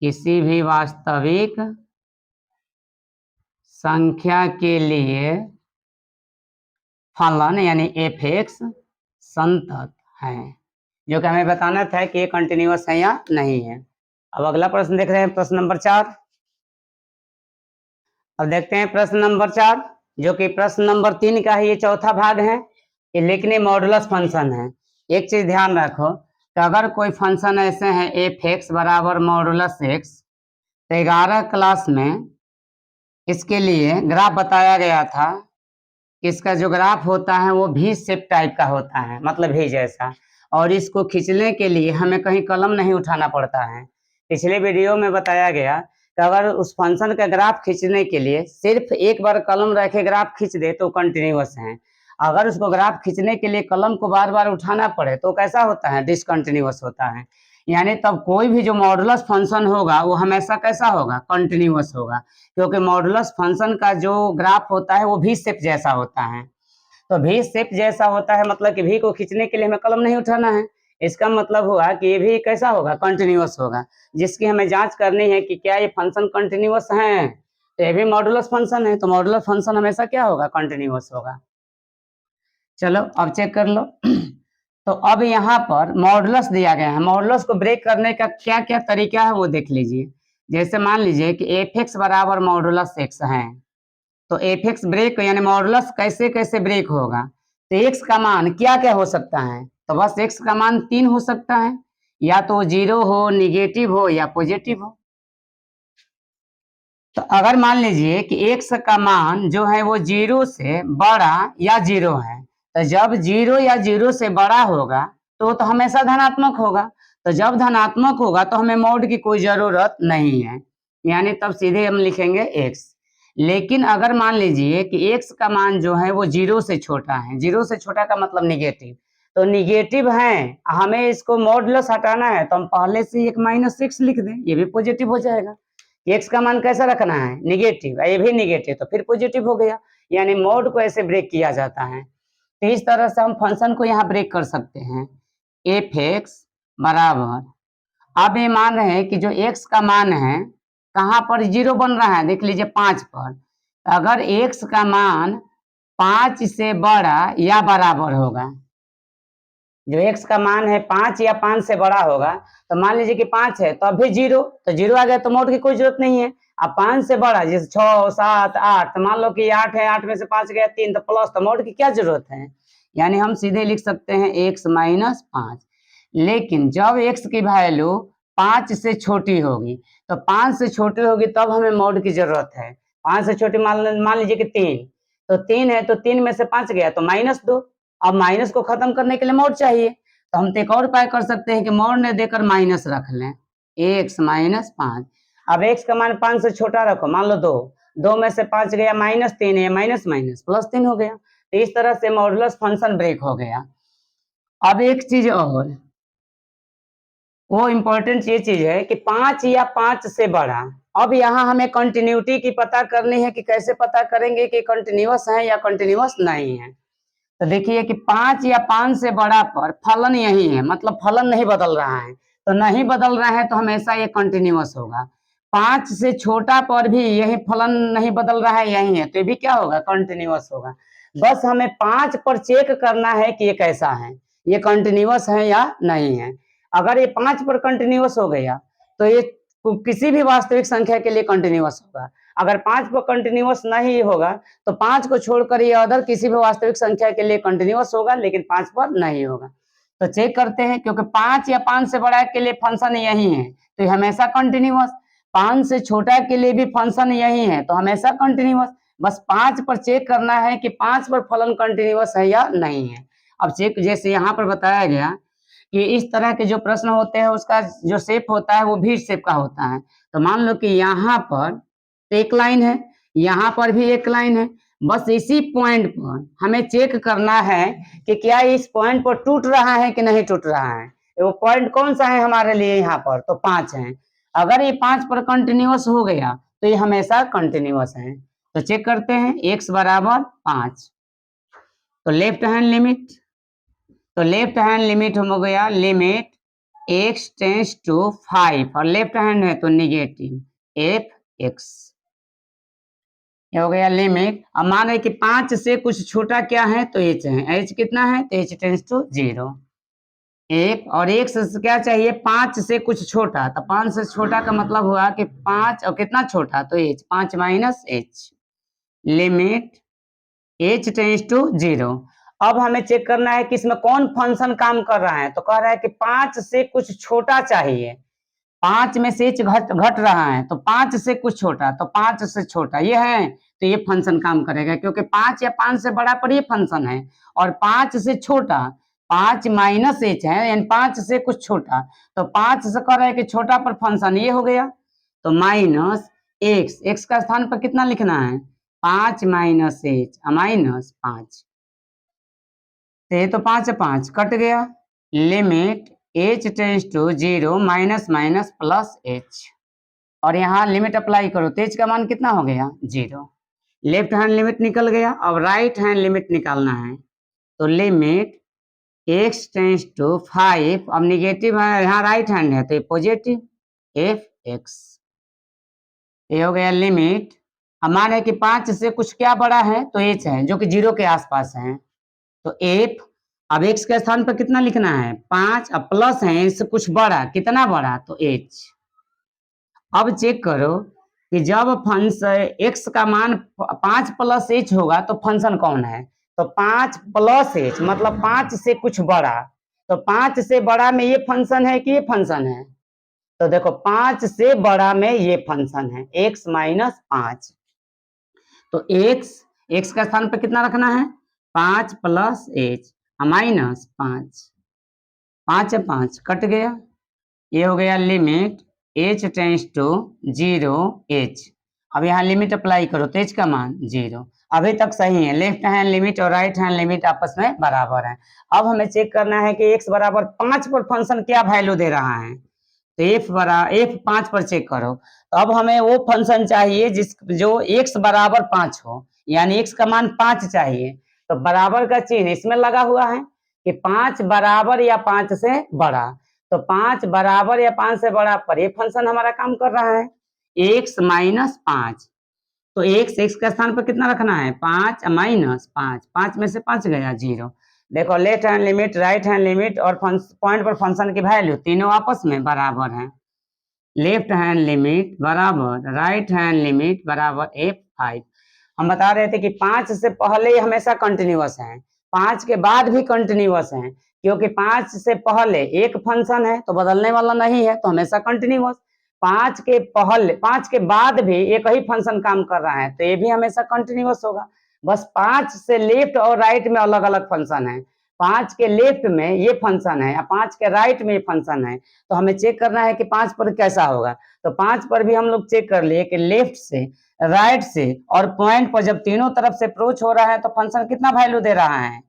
किसी भी वास्तविक संख्या के लिए फलन यानी एफ एक्स संतत है, जो कि हमें बताना था कि ये कंटिन्यूअस है या नहीं है। अब अगला प्रश्न देख रहे हैं, प्रश्न नंबर 4। अब देखते हैं प्रश्न नंबर 4, जो कि प्रश्न नंबर 3 का ही ये चौथा भाग है, ये लिखने मॉडुलस फंक्शन है। एक चीज ध्यान रखो कि अगर कोई फंक्शन ऐसे है एफ एक्स बराबर मॉडुलस एक्स, तो 11 क्लास में इसके लिए ग्राफ बताया गया था कि इसका जो ग्राफ होता है वो भी शेप टाइप का होता है, मतलब भी जैसा, और इसको खींचने के लिए हमें कहीं कलम नहीं उठाना पड़ता है। पिछले वीडियो में बताया गया कि अगर उस फंक्शन का ग्राफ खींचने के लिए सिर्फ एक बार कलम रखे ग्राफ खींच दे तो कंटिन्यूअस है, अगर उसको ग्राफ खींचने के लिए कलम को बार बार उठाना पड़े तो कैसा होता है डिसकंटिन्यूअस होता है, यानी तब कोई भी जो मॉडुलस फंक्शन होगा वो हमेशा कैसा होगा कंटिन्यूअस होगा, क्योंकि मॉडुलस फंक्शन का जो ग्राफ होता है वो भी शेप जैसा होता है, तो भी शेप जैसा होता है मतलब कि भी को खींचने के लिए हमें कलम नहीं उठाना है, इसका मतलब हुआ कि ये भी कैसा होगा कंटिन्यूअस होगा, जिसकी हमें जांच करनी है कि क्या ये फंक्शन कंटिन्यूअस है, तो ये भी मॉडुलस फंक्शन है, तो मॉडुलस फंक्शन हमेशा क्या होगा कंटिन्यूअस होगा। चलो अब चेक कर लो तो अब यहाँ पर मॉडुलस दिया गया है, मॉडुलस को ब्रेक करने का क्या क्या तरीका है वो देख लीजिए। जैसे मान लीजिए कि एफ एक्स बराबर मॉडुलस एक्स है, तो एफ एक्स ब्रेक यानी मॉडुलस कैसे कैसे ब्रेक होगा, तो एक्स का मान क्या क्या हो सकता है, तो बस एक्स का मान 3 हो सकता है, या तो 0 हो, निगेटिव हो या पॉजिटिव हो। तो अगर मान लीजिए कि एक्स का मान जो है वो 0 से बड़ा या 0 है, तो जब 0 या 0 से बड़ा होगा तो हमेशा धनात्मक होगा, तो जब धनात्मक होगा तो हमें मॉड की कोई जरूरत नहीं है, यानी तब सीधे हम लिखेंगे एक्स। लेकिन अगर मान लीजिए कि एक्स का मान जो है वो 0 से छोटा है, 0 से छोटा का मतलब निगेटिव, तो निगेटिव है, हमें इसको मॉडुलस हटाना है, तो हम पहले से एक -6 लिख दें, ये भी पॉजिटिव हो जाएगा। एक्स का मान कैसा रखना है, निगेटिव, ये भी निगेटिव, तो फिर पॉजिटिव हो गया, यानी मोड को ऐसे ब्रेक किया जाता है। तो इस तरह से हम फंक्शन को यहाँ ब्रेक कर सकते हैं। एफ एक्स बराबर, अब ये मान रहे हैं कि जो एक्स का मान है कहाँ पर 0 बन रहा है, देख लीजिए 5 पर, अगर एक्स का मान 5 से बड़ा या बराबर होगा, जो एक्स का मान है 5 या 5 से बड़ा होगा, तो मान लीजिए कि 5 है तो अभी 0, तो 0 आ गया तो मोड की कोई जरूरत नहीं है। अब 5 से बड़ा जैसे 6 7 8, तो मान लो कि 8 है, 8 में से 5 गया 3, तो प्लस, तो मोड की क्या जरूरत है, यानी हम सीधे लिख सकते हैं x माइनस 5। लेकिन जब x की वैल्यू 5 से छोटी होगी, तो 5 से छोटी होगी तब हमें मोड की जरूरत है। 5 से छोटी मान लीजिए कि 3, तो 3 है तो 3 में से 5 गया तो -2, अब माइनस को खत्म करने के लिए मोड चाहिए, तो हम तो एक और उपाय कर सकते हैं कि मोड ने देकर माइनस रख लें, x माइनस 5। अब x का मान 5 से छोटा रखो, मान लो 2, 2 में से 5 गया -3 है, माइनस माइनस प्लस 3 हो गया, तो इस तरह से मॉडुलस फंक्शन ब्रेक हो गया। अब एक चीज और, वो इम्पोर्टेंट ये चीज है कि 5 या 5 से बड़ा, अब यहाँ हमें कंटिन्यूटी की पता करनी है कि कैसे पता करेंगे कि कंटिन्यूअस है या कंटिन्यूअस नहीं है। तो देखिए कि 5 या 5 से बड़ा पर फलन यही है, मतलब फलन नहीं बदल रहा है, तो नहीं बदल रहा है तो हमेशा ये कंटिन्यूअस होगा। 5 से छोटा पर भी यही फलन नहीं बदल रहा है, यही है, तो ये भी क्या होगा, कंटिन्यूअस होगा। बस हमें 5 पर चेक करना है कि ये कैसा है, ये कंटिन्यूअस है या नहीं है। अगर ये 5 पर कंटिन्यूअस हो गया तो ये किसी भी वास्तविक संख्या के लिए कंटिन्यूअस होगा। अगर 5 पर कंटिन्यूअस नहीं होगा तो 5 को छोड़कर ये अदर किसी भी वास्तविक संख्या के लिए कंटिन्यूअस होगा, लेकिन 5 पर नहीं होगा। तो चेक करते हैं, क्योंकि 5 या 5 से बड़ा के लिए फंक्शन यही है तो ये हमेशा कंटिन्यूअस, 5 से छोटा के लिए भी फंक्शन यही है तो हमेशा कंटिन्यूअस। बस 5 पर चेक करना है कि 5 पर फलन कंटिन्यूअस है या नहीं है। अब चेक जैसे यहाँ पर बताया गया कि इस तरह के जो प्रश्न होते हैं उसका जो शेप होता है वो भी शेप का होता है। तो मान लो कि यहाँ पर एक लाइन है, यहाँ पर भी एक लाइन है, बस इसी पॉइंट पर हमें चेक करना है कि क्या इस पॉइंट पर टूट रहा है कि नहीं टूट रहा है। वो पॉइंट कौन सा है हमारे लिए, यहाँ पर तो 5 है। अगर ये 5 पर कंटिन्यूअस हो गया तो ये हमेशा कंटिन्यूअस है। तो चेक करते हैं, x बराबर 5, तो लेफ्ट हैंड लिमिट, तो लेफ्ट हैंड लिमिट हो गया लिमिट x टेंस टू 5, और लेफ्ट हैंड है तो निगेटिव एफ एक्स, ये हो गया लिमिट। अब मान रहे कि 5 से कुछ छोटा क्या है तो h है, h कितना है तो h टेंस टू 0 एक, और एक से क्या चाहिए 5 से कुछ छोटा, तो 5 से छोटा का मतलब हुआ कि 5 और कितना छोटा तो h, 5 minus h, limit h tends to 0। अब हमें चेक करना है कि इसमें कौन फंक्शन काम कर रहा है, तो कह रहा है कि 5 से कुछ छोटा चाहिए, 5 में से h घट घट रहा है तो 5 से कुछ छोटा, तो 5 से छोटा ये है तो ये फंक्शन काम करेगा, क्योंकि 5 या 5 से बड़ा पर ये फंक्शन है, और 5 से छोटा 5 माइनस h है, यानी 5 से कुछ छोटा, तो 5 से कह रहा है कि छोटा पर फंक्शन ये हो गया, तो माइनस एक्स, एक्स का स्थान पर कितना लिखना है 5 माइनस h, माइनस 5, तो ये तो 5 से 5 कट गया, limit h tends to 0 minus minus plus h, और यहाँ लिमिट अप्लाई करो तो h का मान कितना हो गया 0। लेफ्ट हैंड लिमिट निकल गया, अब राइट हैंड लिमिट निकालना है, तो लिमिट x टेंस टू 5, अब निगेटिव है यहाँ राइट हैंड है तो ये पॉजिटिव एफ एक्स, ये हो गया लिमिट। अब माने कि 5 से कुछ क्या बड़ा है तो h है जो कि 0 के आसपास है, तो एफ, अब x के स्थान पर कितना लिखना है 5, अब प्लस है इससे कुछ बड़ा, कितना बड़ा तो h, अब चेक करो कि जब फंक्शन x का मान 5 प्लस h होगा तो फंक्शन कौन है। तो 5 प्लस h मतलब 5 से कुछ बड़ा। तो 5 से बड़ा में ये फंक्शन है कि ये फंक्शन है। तो देखो 5 से बड़ा में ये फंक्शन है x माइनस 5। तो x का स्थान पे कितना रखना है 5 प्लस h माइनस 5। 5 है 5 कट गया। ये हो गया limit h tends to 0 h। अब यहाँ लिमिट अप्लाई करो तो h का मान 0। अभी तक सही है, लेफ्ट हैंड लिमिट और राइट हैंड लिमिट आपस में बराबर है। अब हमें चेक करना है कि x बराबर 5 पर फंक्शन क्या वैल्यू दे रहा है। तो f 5 पर चेक करो। तो अब हमें वो फंक्शन चाहिए जो x बराबर 5 हो, यानी x का मान 5 चाहिए। तो बराबर का चिन्ह इसमें लगा हुआ है कि 5 बराबर या 5 से बड़ा। तो 5 बराबर या 5 से बड़ा पर ये फंक्शन हमारा काम कर रहा है x माइनस 5। तो x का स्थान पर कितना रखना है 5 माइनस 5। 5 में से 5 गया 0। देखो left hand limit right hand limit और पॉइंट पर फंक्शन की वैल्यू तीनों आपस में बराबर है। लेफ्ट हैंड लिमिट बराबर राइट हैंड लिमिट बराबर f5। हम बता रहे थे कि 5 से पहले हमेशा कंटिन्यूअस है, 5 के बाद भी कंटिन्यूअस है, क्योंकि 5 से पहले एक फंक्शन है तो बदलने वाला नहीं है, तो हमेशा कंटिन्यूअस। 5 के बाद भी एक ही फंक्शन काम कर रहा है तो ये भी हमेशा कंटिन्यूअस होगा। बस 5 से लेफ्ट और राइट में अलग अलग फंक्शन है। 5 के लेफ्ट में ये फंक्शन है या 5 के राइट में ये फंक्शन है। तो हमें चेक करना है कि 5 पर कैसा होगा। तो 5 पर भी हम लोग चेक कर लिए कि लेफ्ट से राइट से और पॉइंट पर जब तीनों तरफ से अप्रोच हो रहा है तो फंक्शन कितना वैल्यू दे रहा है।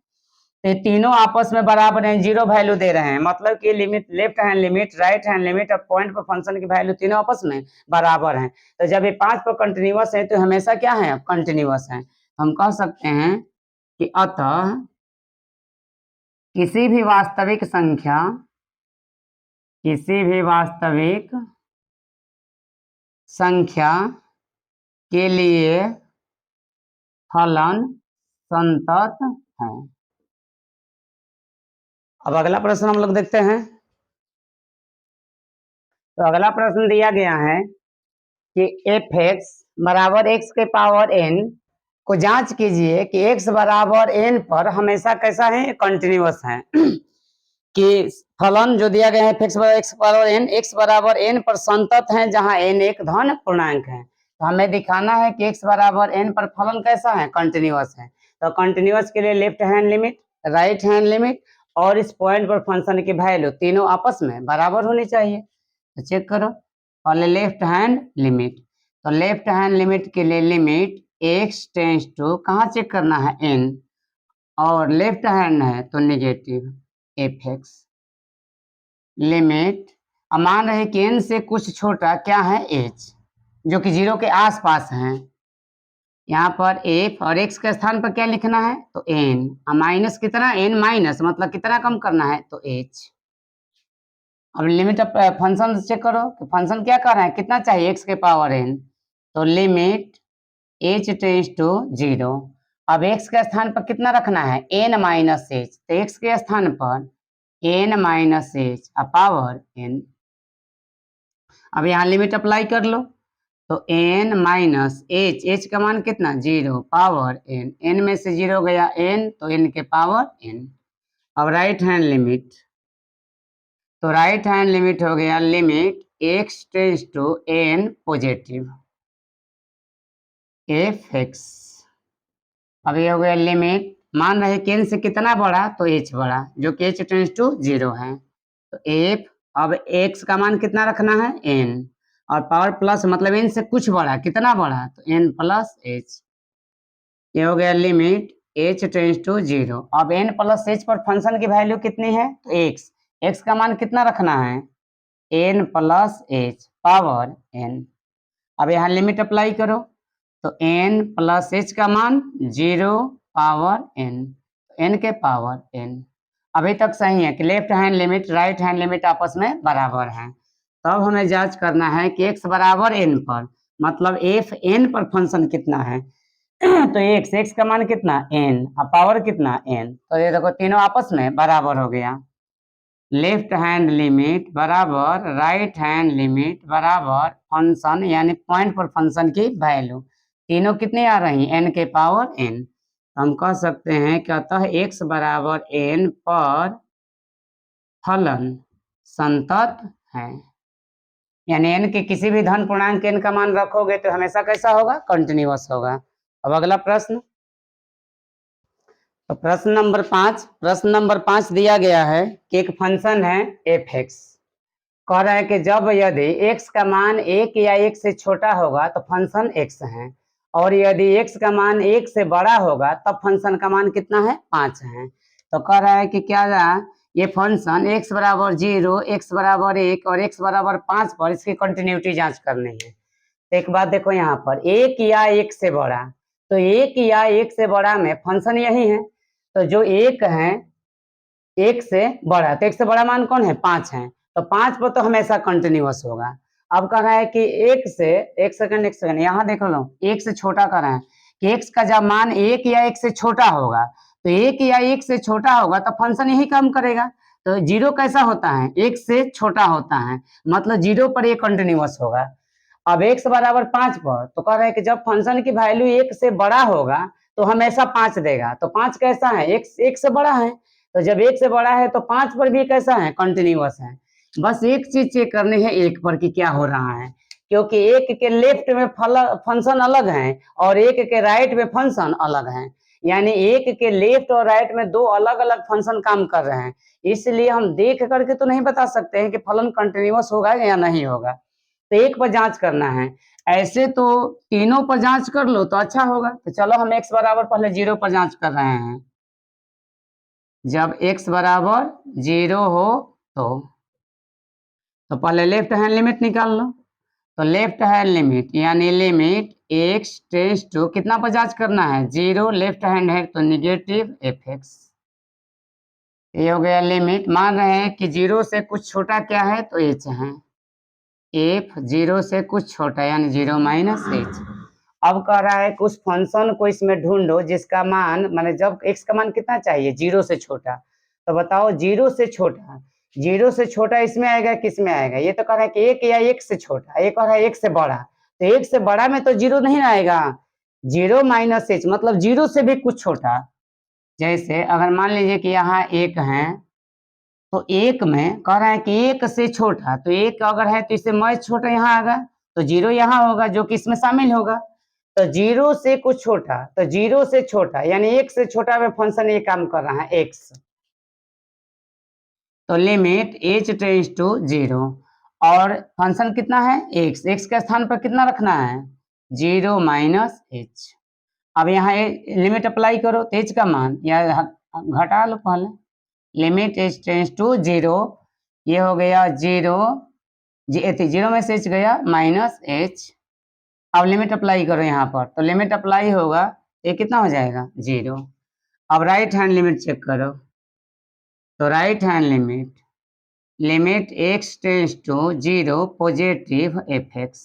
तो तीनों आपस में बराबर हैं, 0 वैल्यू दे रहे हैं, मतलब कि limit left hand limit right hand limit और पॉइंट पर फंक्शन की वैल्यू तीनों आपस में बराबर हैं। तो जब ये 5 पर कंटिन्यूअस है तो हमेशा क्या है कंटिन्यूअस है। हम कह सकते हैं कि अतः किसी भी वास्तविक संख्या के लिए फलन संतत है। अब अगला प्रश्न हम लोग देखते हैं। तो अगला प्रश्न दिया गया है कि f(x) बराबर x के पावर n को जांच कीजिए कि x बराबर n पर हमेशा कैसा है कंटिन्यूअस है। कि फलन जो दिया गया है x बराबर n x बराबर n पर संतत है जहां n एक धन पूर्णांक है। तो हमें दिखाना है कि x बराबर n पर फलन कैसा है कंटिन्यूअस है। तो कंटिन्यूअस के लिए left hand limit right hand limit और इस पॉइंट पर फंक्शन की वैल्यू तीनों आपस में बराबर होनी चाहिए। तो चेक करो पहले लेफ्ट हैंड लिमिट। तो लेफ्ट हैंड लिमिट के लिए लिमिट x टेंस टू कहाँ चेक करना है n और लेफ्ट हैंड है तो नेगेटिव f(x) लिमिट मान रहे कि n से कुछ छोटा क्या है h जो कि 0 के आसपास है। यहाँ पर f और x के स्थान पर क्या लिखना है तो n माइनस कितना n माइनस मतलब कितना कम करना है तो h। अब लिमिट ऑफ फंक्शन चेक करो कि फंक्शन क्या कर रहा है कितना चाहिए x के पावर n। तो लिमिट h टेंस टू 0। अब x के स्थान पर कितना रखना है n माइनस h। तो x के स्थान पर n minus h power n। अब यहाँ लिमिट अप्लाई कर लो तो n माइनस h का मान कितना 0 पावर n में से 0 गया n तो n के पावर n। अब राइट हैंड लिमिट। तो राइट हैंड लिमिट हो गया limit x tends to n positive f(x). अब ये हो गया लिमिट मान रहे कि n से कितना बड़ा तो h बड़ा जो कि h टेंस टू 0 है। तो f अब x का मान कितना रखना है n और पावर प्लस मतलब n से कुछ बड़ा कितना बड़ा तो n प्लस h। ये हो गया लिमिट h टेंस टू 0। अब n प्लस h पर फंक्शन की वैल्यू कितनी है तो x का मान कितना रखना है n plus h power n। अब यहाँ लिमिट अप्लाई करो तो n प्लस h का मान 0 पावर n n के पावर n। अभी तक सही है कि left hand limit right hand limit आपस में बराबर है। तब हमें जांच करना है कि x बराबर n पर मतलब f n पर फंक्शन कितना है। तो x का मान कितना n और पावर कितना n। तो ये देखो तीनों आपस में बराबर हो गया। लेफ्ट हैंड लिमिट बराबर राइट हैंड लिमिट बराबर फंक्शन यानी पॉइंट पर फंक्शन की वैल्यू, तीनों कितनी आ रही n के पावर n। हम कह सकते हैं कि अतः x बराबर n पर फलन संतत है, यानी n के किसी भी धन पूर्णांक n का मान रखोगे तो हमेशा कैसा होगा, कंटिन्यूअस होगा। अब अगला प्रश्न, तो प्रश्न नंबर 5 दिया गया है कि एक फंक्शन है एफ एक्स, कह रहा है कि जब यदि x का मान 1 या 1 से छोटा होगा तो फंक्शन x है, और यदि x का मान 1 से बड़ा होगा तब फंक्शन का मान कितना है, 5 है। तो कह रहा है कि क्या ये फंक्शन x बराबर 0, x बराबर 1 और x बराबर 5 पर इसकी कंटिन्यूटी जांच करनी है। तो एक बात देखो यहाँ पर 1 या 1 से बड़ा, तो 1 या 1 से बड़ा में फंक्शन यही है, तो जो 1 है 1 से बड़ा, तो 1 से बड़ा मान कौन है, 5 है, तो 5 पर तो हमेशा कंटिन्यूअस होगा। अब कह रहा है कि 1 से, एक सेकंड यहाँ देख लो, 1 से छोटा कर रहा है कि x का जब मान 1 या 1 से छोटा होगा, तो 1 या 1 से छोटा होगा तो फंक्शन यही काम करेगा। तो 0 कैसा होता है, 1 से छोटा होता है, मतलब 0 पर ये कंटिन्यूअस होगा। अब x बराबर 5 पर, तो कह रहा है कि जब फंक्शन की वैल्यू 1 से बड़ा होगा तो हमेशा 5 देगा। तो 5 कैसा है, 1 से बड़ा है, तो जब 1 से बड़ा है तो 5 पर भी कैसा है, कंटिन्यूअस है। बस एक चीज चेक करनी है 1 पर कि क्या हो रहा है, क्योंकि 1 के लेफ्ट में फंक्शन अलग है और 1 के राइट में फंक्शन अलग है, यानी 1 के लेफ्ट और राइट में दो अलग अलग फंक्शन काम कर रहे हैं, इसलिए हम देख करके तो नहीं बता सकते हैं कि फलन कंटिन्यूअस होगा या नहीं होगा। तो 1 पर जांच करना है, ऐसे तो तीनों पर जांच कर लो तो अच्छा होगा। तो चलो हम x बराबर पहले 0 पर जांच कर रहे हैं, जब x बराबर 0 हो तो पहले लेफ्ट हैंड लिमिट निकाल लो। तो लेफ्ट हैंड लिमिट यानी लिमिट x टेंस टू कितना पर जांच करना है, 0, लेफ्ट हैंड है तो निगेटिव एफ एक्स। ये हो गया लिमिट, मान रहे हैं कि 0 से कुछ छोटा क्या है तो h है, एफ 0 से कुछ छोटा यानी 0 माइनस एच। अब कह रहा है कि उस फंक्शन को इसमें ढूंढो जिसका मान, माने जब x का मान कितना चाहिए, 0 से छोटा, तो बताओ 0 से छोटा, 0 से छोटा इसमें आएगा किसमें आएगा, ये तो कह रहा है कि 1 या 1 से छोटा, ये कह रहा है 1 से बड़ा, तो 1 से बड़ा में तो 0 नहीं आएगा, 0 माइनस एच मतलब 0 से भी कुछ छोटा। जैसे अगर मान लीजिए कि यहाँ 1 है, तो 1 में कह रहा है कि 1 से छोटा, तो 1 अगर है तो इससे मज छोटा यहाँ आएगा, तो 0 यहाँ होगा जो कि इसमें शामिल होगा। तो 0 से कुछ छोटा, तो 0 से छोटा यानी 1 से छोटा में फंक्शन ये काम कर रहा है x, तो लिमिट h टेंस टू 0, और फंक्शन कितना है x, x के स्थान पर कितना रखना है, 0 माइनस h। अब यहाँ लिमिट अप्लाई करो तो h का मान या घटा लो पहले, लिमिट h टेंस टू 0, ये हो गया 0, 0 में से h गया माइनस h। अब लिमिट अप्लाई करो यहाँ पर, तो लिमिट अप्लाई होगा ये कितना हो जाएगा, 0। अब राइट हैंड लिमिट चेक करो, तो right hand limit, limit x tends to 0 positive F x,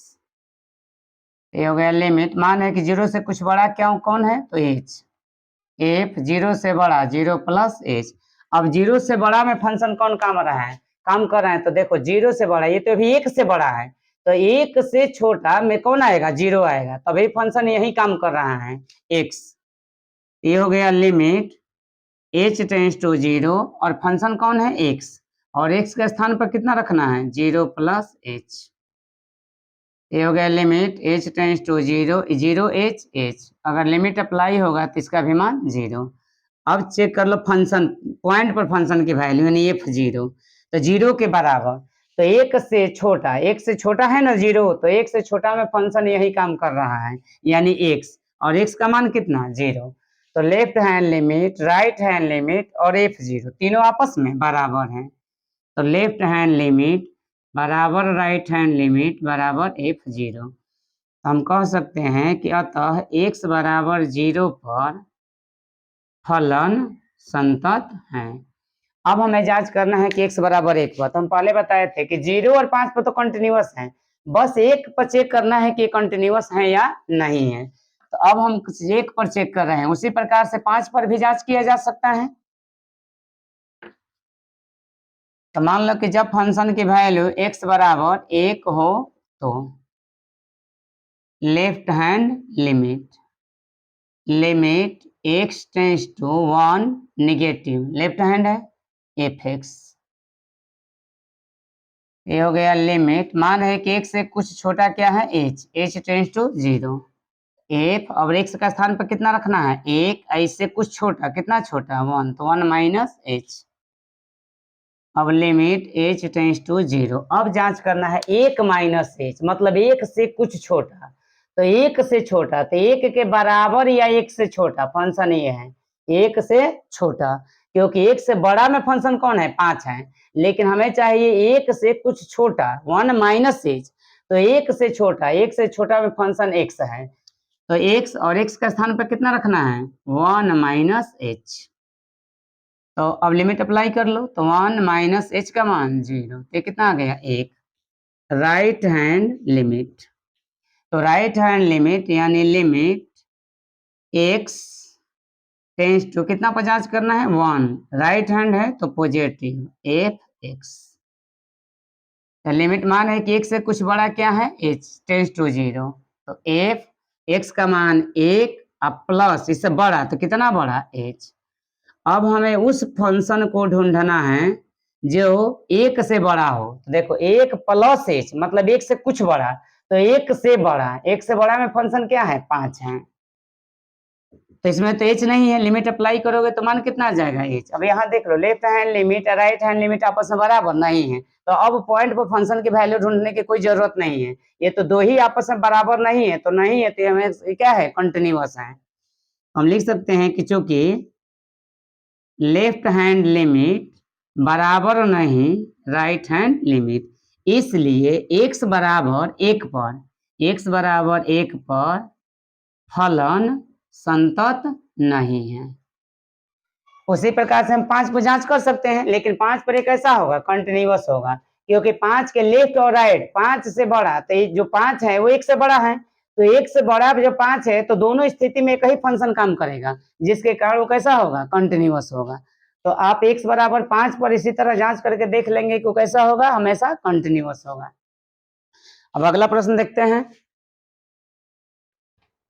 ये हो गया लिमिट, मान है कि 0 से कुछ बड़ा क्या कौन है तो h, एफ 0 से बड़ा 0 प्लस एच। अब 0 से बड़ा में फंक्शन कौन काम रहा है, काम कर रहा है, तो देखो 0 से बड़ा, ये तो अभी 1 से बड़ा है, तो 1 से छोटा में कौन आएगा, 0 आएगा, तभी फंक्शन यही काम कर रहा है x। ये हो गया लिमिट h टेंस टू 0 और फंक्शन कौन है x, और x के स्थान पर कितना रखना है, 0 प्लस h। ये हो गया limit h tends to 0, 0 h h, अगर लिमिट अप्लाई होगा तो इसका भी मान 0। अब चेक कर लो फंक्शन, पॉइंट पर फंक्शन की वैल्यू यानी एफ 0, तो 0 के बराबर, तो 1 से छोटा, 1 से छोटा है ना 0, तो 1 से छोटा में फंक्शन यही काम कर रहा है यानी x, और x का मान कितना, 0। तो left hand limit, right hand limit और एफ 0 तीनों आपस में बराबर हैं, तो लेफ्ट हैंड लिमिट बराबर राइट हैंड लिमिट बराबर एफ 0। हम कह सकते हैं कि अतः x बराबर 0 पर फलन संतत है। अब हमें जांच करना है कि x बराबर 1 पर, तो हम पहले बताए थे कि 0 और 5 पर तो कंटिन्यूअस है, बस 1 पर चेक करना है कि कंटिन्यूअस है या नहीं है। तो अब हम 1 पर चेक कर रहे हैं, उसी प्रकार से 5 पर भी जांच किया जा सकता है। तो मान लो कि जब फंक्शन की वैल्यू x बराबर 1 हो तो left hand limit x tends to 1 negative, left hand है f(x), ये हो गया लिमिट। मान है कि x से कुछ छोटा क्या है h टेंस टू 0, f और x का स्थान पर कितना रखना है 1, इससे कुछ छोटा, कितना छोटा 1, तो 1 माइनस h। अब लिमिट h टेंस टू 0, अब जांच करना है 1 माइनस h मतलब 1 से कुछ छोटा, तो 1 से छोटा तो 1 के बराबर या 1 से छोटा, फंक्शन ये है 1 से छोटा, क्योंकि 1 से बड़ा में फंक्शन कौन है 5 है, लेकिन हमें चाहिए 1 से कुछ छोटा 1 माइनस h, तो 1 से छोटा, 1 से छोटा में फंक्शन x है, तो x और x का स्थान पर कितना रखना है 1 माइनस h। तो अब लिमिट अप्लाई कर लो, तो 1 माइनस h का मान 0, तो कितना आ गया 1। राइट हैंड लिमिट, तो राइट हैंड लिमिट यानी लिमिट x टेंस टू कितना पर जांच करना है 1, राइट हैंड है तो पॉजिटिव f(x), तो लिमिट मान है कि x से कुछ बड़ा क्या है h टेंस टू 0, तो f(x) का मान 1 अब प्लस इससे बड़ा तो कितना बड़ा h। अब हमें उस फंक्शन को ढूंढना है जो 1 से बड़ा हो, तो देखो 1 प्लस h मतलब 1 से कुछ बड़ा, तो 1 से बड़ा, 1 से बड़ा में फंक्शन क्या है 5 है, तो इसमें तो h नहीं है, लिमिट अप्लाई करोगे तो मान कितना आ जाएगा h। अब यहाँ देख लो लेफ्ट हैंड लिमिट और राइट हैंड लिमिट आपस में बराबर नहीं है, तो अब पॉइंट पर फंक्शन की वैल्यू ढूंढने की कोई जरूरत नहीं है, ये तो दो ही आपस में बराबर नहीं है, तो नहीं है तो हमें क्या है कंटिन्यूअस है। हम लिख सकते हैं कि चूंकि लेफ्ट हैंड लिमिट बराबर नहीं राइट हैंड लिमिट, इसलिए x बराबर 1 पर, x बराबर 1 पर फलन संतत नहीं है। उसी प्रकार से हम 5 पर जांच कर सकते हैं, लेकिन 5 पर एक ऐसा होगा कंटिन्यूअस होगा, क्योंकि 5 के लेफ्ट और राइट 5 से बड़ा, तो ये जो 5 है वो 1 से बड़ा है, तो 1 से बड़ा जो 5 है तो दोनों स्थिति में एक ही फंक्शन काम करेगा, जिसके कारण वो कैसा होगा कंटिन्यूअस होगा। तो आप x बराबर 5 पर इसी तरह जांच करके देख लेंगे कि वो कैसा होगा, हमेशा कंटिन्यूअस होगा। अब अगला प्रश्न देखते हैं।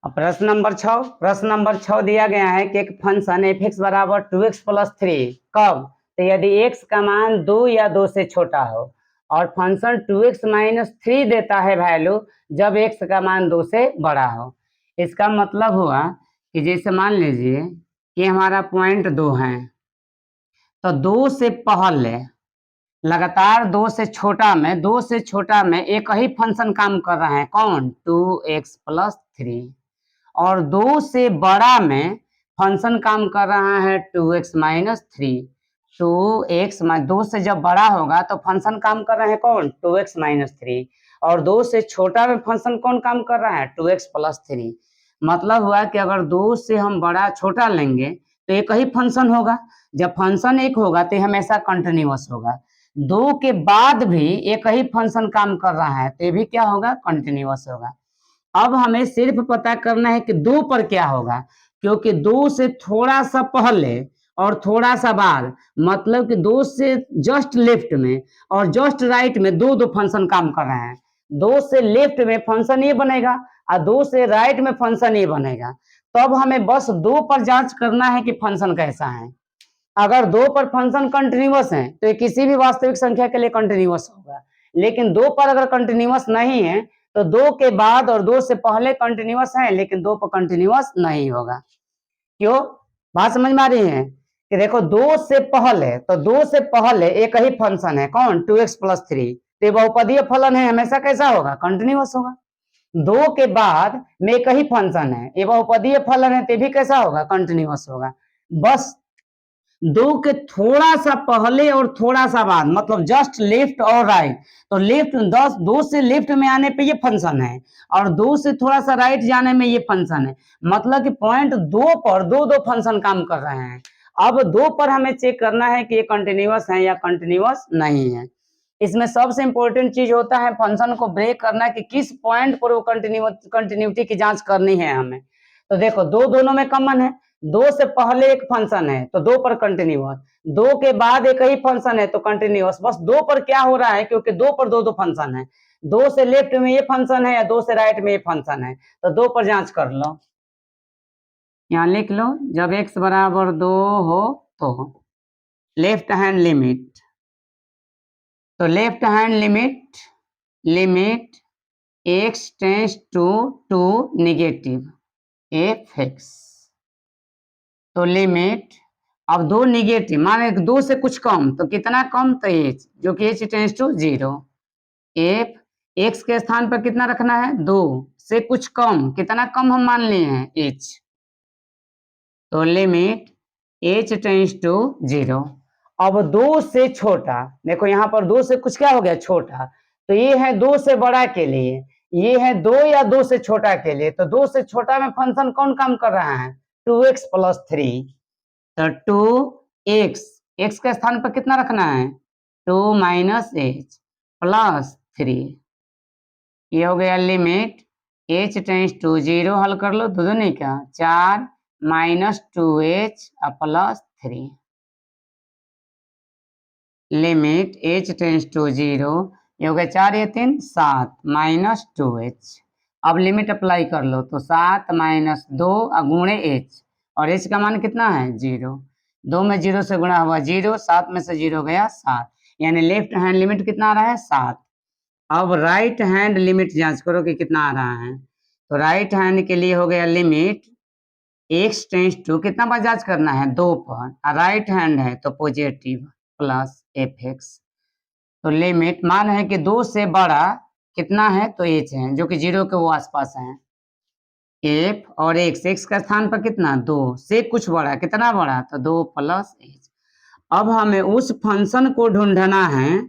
अब प्रश्न नंबर 6 दिया गया है कि एक फंक्शन f(x) बराबर 2x प्लस 3 कब, तो यदि x का मान 2 या 2 से छोटा हो, और फंक्शन 2x माइनस 3 देता है वैल्यू जब x का मान 2 से बड़ा हो। इसका मतलब हुआ कि जैसे मान लीजिए कि हमारा पॉइंट 2 है, तो 2 से पहले लगातार 2 से छोटा में एक ही फंक्शन काम कर रहा है, कौन 2x प्लस 3, और 2 से बड़ा में फंक्शन काम कर रहा है 2x माइनस 3, 2 से जब बड़ा होगा तो फंक्शन काम कर रहे हैं कौन 2x माइनस 3, और 2 से छोटा में फंक्शन कौन काम कर रहा है 2x प्लस 3। मतलब हुआ कि अगर 2 से हम बड़ा छोटा लेंगे तो एक ही फंक्शन होगा, जब फंक्शन एक होगा तो हमेशा कंटिन्यूअस होगा, 2 के बाद भी एक ही फंक्शन काम कर रहा है तो ये भी क्या होगा कंटिन्यूअस होगा। अब हमें सिर्फ पता करना है कि 2 पर क्या होगा, क्योंकि 2 से थोड़ा सा पहले और थोड़ा सा बाद, मतलब कि 2 से जस्ट लेफ्ट में और जस्ट राइट में दो फंक्शन काम कर रहे हैं, 2 से लेफ्ट में फंक्शन ये बनेगा और 2 से राइट में फंक्शन ये बनेगा, तो अब हमें बस 2 पर जांच करना है कि फंक्शन कैसा है। अगर 2 पर फंक्शन कंटिन्यूअस है तो ये किसी भी वास्तविक संख्या के लिए कंटिन्यूअस होगा, लेकिन 2 पर अगर कंटिन्यूअस नहीं है तो 2 के बाद और 2 से पहले कंटिन्यूअस है, लेकिन 2 पर कंटिन्यूअस नहीं होगा। क्यों, बात समझ में आ रही है कि देखो 2 से पहले एक ही फंक्शन है कौन 2x प्लस 3, तो बहुपदीय फलन है, हमेशा कैसा होगा कंटिन्यूअस होगा। 2 के बाद में एक ही फंक्शन है, ये बहुपदीय फलन है, तो भी कैसा होगा कंटिन्यूअस होगा। बस 2 के थोड़ा सा पहले और थोड़ा सा बाद, मतलब जस्ट लेफ्ट और राइट, तो लेफ्ट 2 से लेफ्ट में आने पे ये फंक्शन है और 2 से थोड़ा सा राइट जाने में ये फंक्शन है, मतलब कि पॉइंट 2 पर दो फंक्शन काम कर रहे हैं। अब 2 पर हमें चेक करना है कि ये कंटिन्यूअस है या कंटिन्यूअस नहीं है। इसमें सबसे इंपॉर्टेंट चीज होता है फंक्शन को ब्रेक करना कि किस पॉइंट पर वो कंटिन्यूटी की जांच करनी है हमें। तो देखो दोनों में कॉमन है, 2 से पहले एक फंक्शन है तो 2 पर कंटिन्यूअस, 2 के बाद एक ही फंक्शन है तो कंटिन्यूअस। बस 2 पर क्या हो रहा है, क्योंकि 2 पर दो फंक्शन है, 2 से लेफ्ट में ये फंक्शन है या 2 से राइट में ये फंक्शन है, तो 2 पर जांच कर लो। यहाँ लिख लो, जब x बराबर 2 हो तो लेफ्ट हैंड लिमिट, तो left hand limit x tends to negative f x, तो लिमिट अब 2 नेगेटिव माने 2 से कुछ कम, तो कितना कम, तो h, जो कि h tends to 0, f x के स्थान पर कितना रखना है, 2 से कुछ कम, कितना कम हम मान लिए हैं, h, तो लिमिट h टेंस टू 0। अब 2 से छोटा, देखो यहाँ पर 2 से कुछ क्या हो गया, छोटा, तो ये है 2 से बड़ा के लिए, ये है 2 या 2 से छोटा के लिए, तो 2 से छोटा में फंक्शन कौन काम कर रहा है, 2x प्लस 3, तो 2x, x के स्थान पर कितना रखना है, 2 माइनस एच प्लस 3, ये हो गया लिमिट h टेंस टू 0, हल कर लो, दो दूनी का 4 minus 2h plus 3, limit h tends to 0, ये हो गया 4 या 3 7 माइनस 2h, अब लिमिट अप्लाई कर लो, तो 7 माइनस 2 गुणे h, और h का मान कितना है 0, 2 में 0 से गुणा हुआ 0, 7 में से 0 गया 7, यानी लेफ्ट हैंड लिमिट कितना आ रहा है 7। अब राइट हैंड लिमिट जांच करो कि कितना आ रहा है, तो राइट हैंड के लिए हो गया लिमिट x टेंस टू, कितना पर जांच करना है 2 पर, राइट हैंड है तो पॉजिटिव प्लस एफ एक्स, तो लिमिट मान है कि 2 से बड़ा कितना है, तो h है, जो कि 0 के वो आसपास है, f और x का स्थान पर कितना 2 से कुछ बड़ा, कितना बड़ा, तो 2 प्लस h। अब हमें उस फंक्शन को ढूंढना है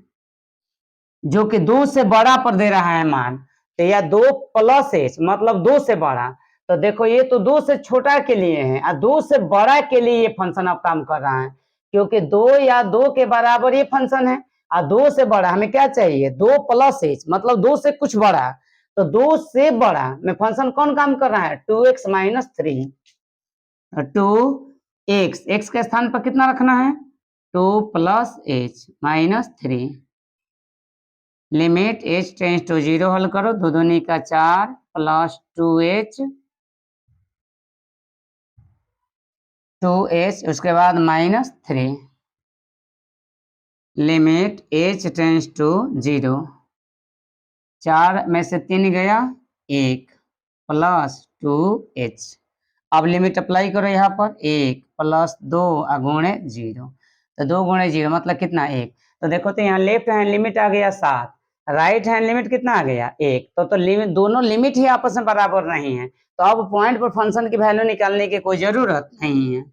जो कि 2 से बड़ा पर दे रहा है मान, तो या 2 प्लस h मतलब 2 से बड़ा, तो देखो ये तो 2 से छोटा के लिए है और 2 से बड़ा के लिए ये फंक्शन अब काम कर रहा है, क्योंकि 2 या 2 के बराबर ये फंक्शन है, और 2 से बड़ा हमें क्या चाहिए, 2 प्लस h मतलब 2 से कुछ बड़ा, तो 2 से बड़ा में फंक्शन कौन काम कर रहा है, 2x माइनस 3, 2x के स्थान पर कितना रखना है, 2 plus h minus 3, limit h tends to 0, हल करो, दो दूनी का 4 प्लस 2h, उसके बाद minus 3, limit h tends to 0, 4 में से 3 गया 1 प्लस 2h, अब लिमिट अप्लाई करो यहाँ पर, 1 प्लस 2 गुणे 0, तो 2 गुणे 0 मतलब कितना 1, तो देखो तो यहाँ लेफ्ट हैंड लिमिट आ गया 7, राइट हैंड लिमिट कितना आ गया 1, तो लिमिट दोनों लिमिट ही आपस में बराबर नहीं है, तो अब पॉइंट पर फंक्शन की वैल्यू निकालने की कोई जरूरत नहीं है।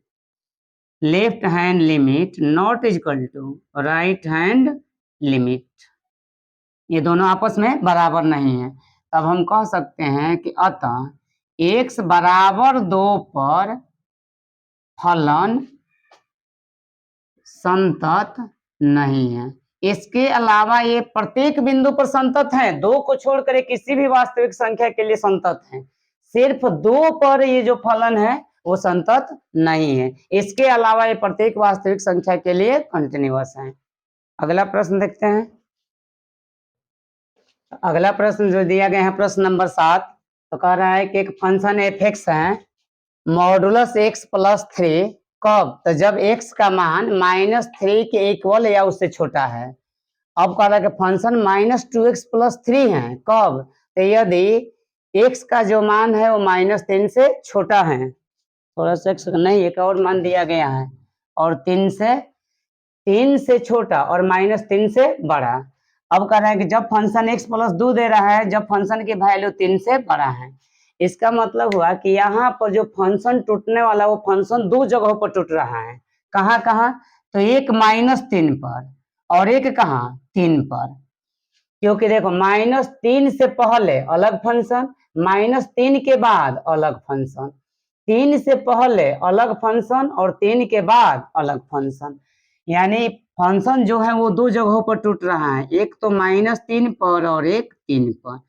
Left hand limit not equal to right hand limit, ये दोनों आपस में बराबर नहीं है, तब हम कह सकते हैं कि अतः x बराबर 2 पर फलन संतत नहीं है। इसके अलावा ये प्रत्येक बिंदु पर संतत है, 2 को छोड़कर किसी भी वास्तविक संख्या के लिए संतत है, सिर्फ 2 पर ये जो फलन है वो संतत नहीं है, इसके अलावा ये प्रत्येक वास्तविक संख्या के लिए कंटिन्यूअस है। अगला प्रश्न देखते हैं। अगला प्रश्न जो दिया गया है प्रश्न नंबर 7, तो कह रहा है कि एक फंक्शन एफ एक्स है, मॉडुलस x प्लस 3 कब, तो जब x का मान -3 के इक्वल या उससे छोटा है। अब कह रहा है कि फंक्शन -2x प्लस 3 है, कब, तो यदि x का जो मान है वो -3 से छोटा है, थोड़ा सा नहीं एक और मान दिया गया है, और 3 से छोटा और -3 से बड़ा। अब कह रहा है कि जब फंक्शन x प्लस 2 दे रहा है, जब फंक्शन की वैल्यू 3 से बड़ा है, इसका मतलब हुआ कि यहाँ पर जो फंक्शन टूटने वाला वो फंक्शन 2 जगहों पर टूट रहा है, कहाँ कहाँ, तो एक -3 पर और एक कहाँ 3 पर, क्योंकि देखो -3 से पहले अलग फंक्शन, -3 के बाद अलग फंक्शन, 3 से पहले अलग फंक्शन और 3 के बाद अलग फंक्शन, यानी फंक्शन जो है वो 2 जगहों पर टूट रहा है, एक तो -3 पर और एक 3 पर।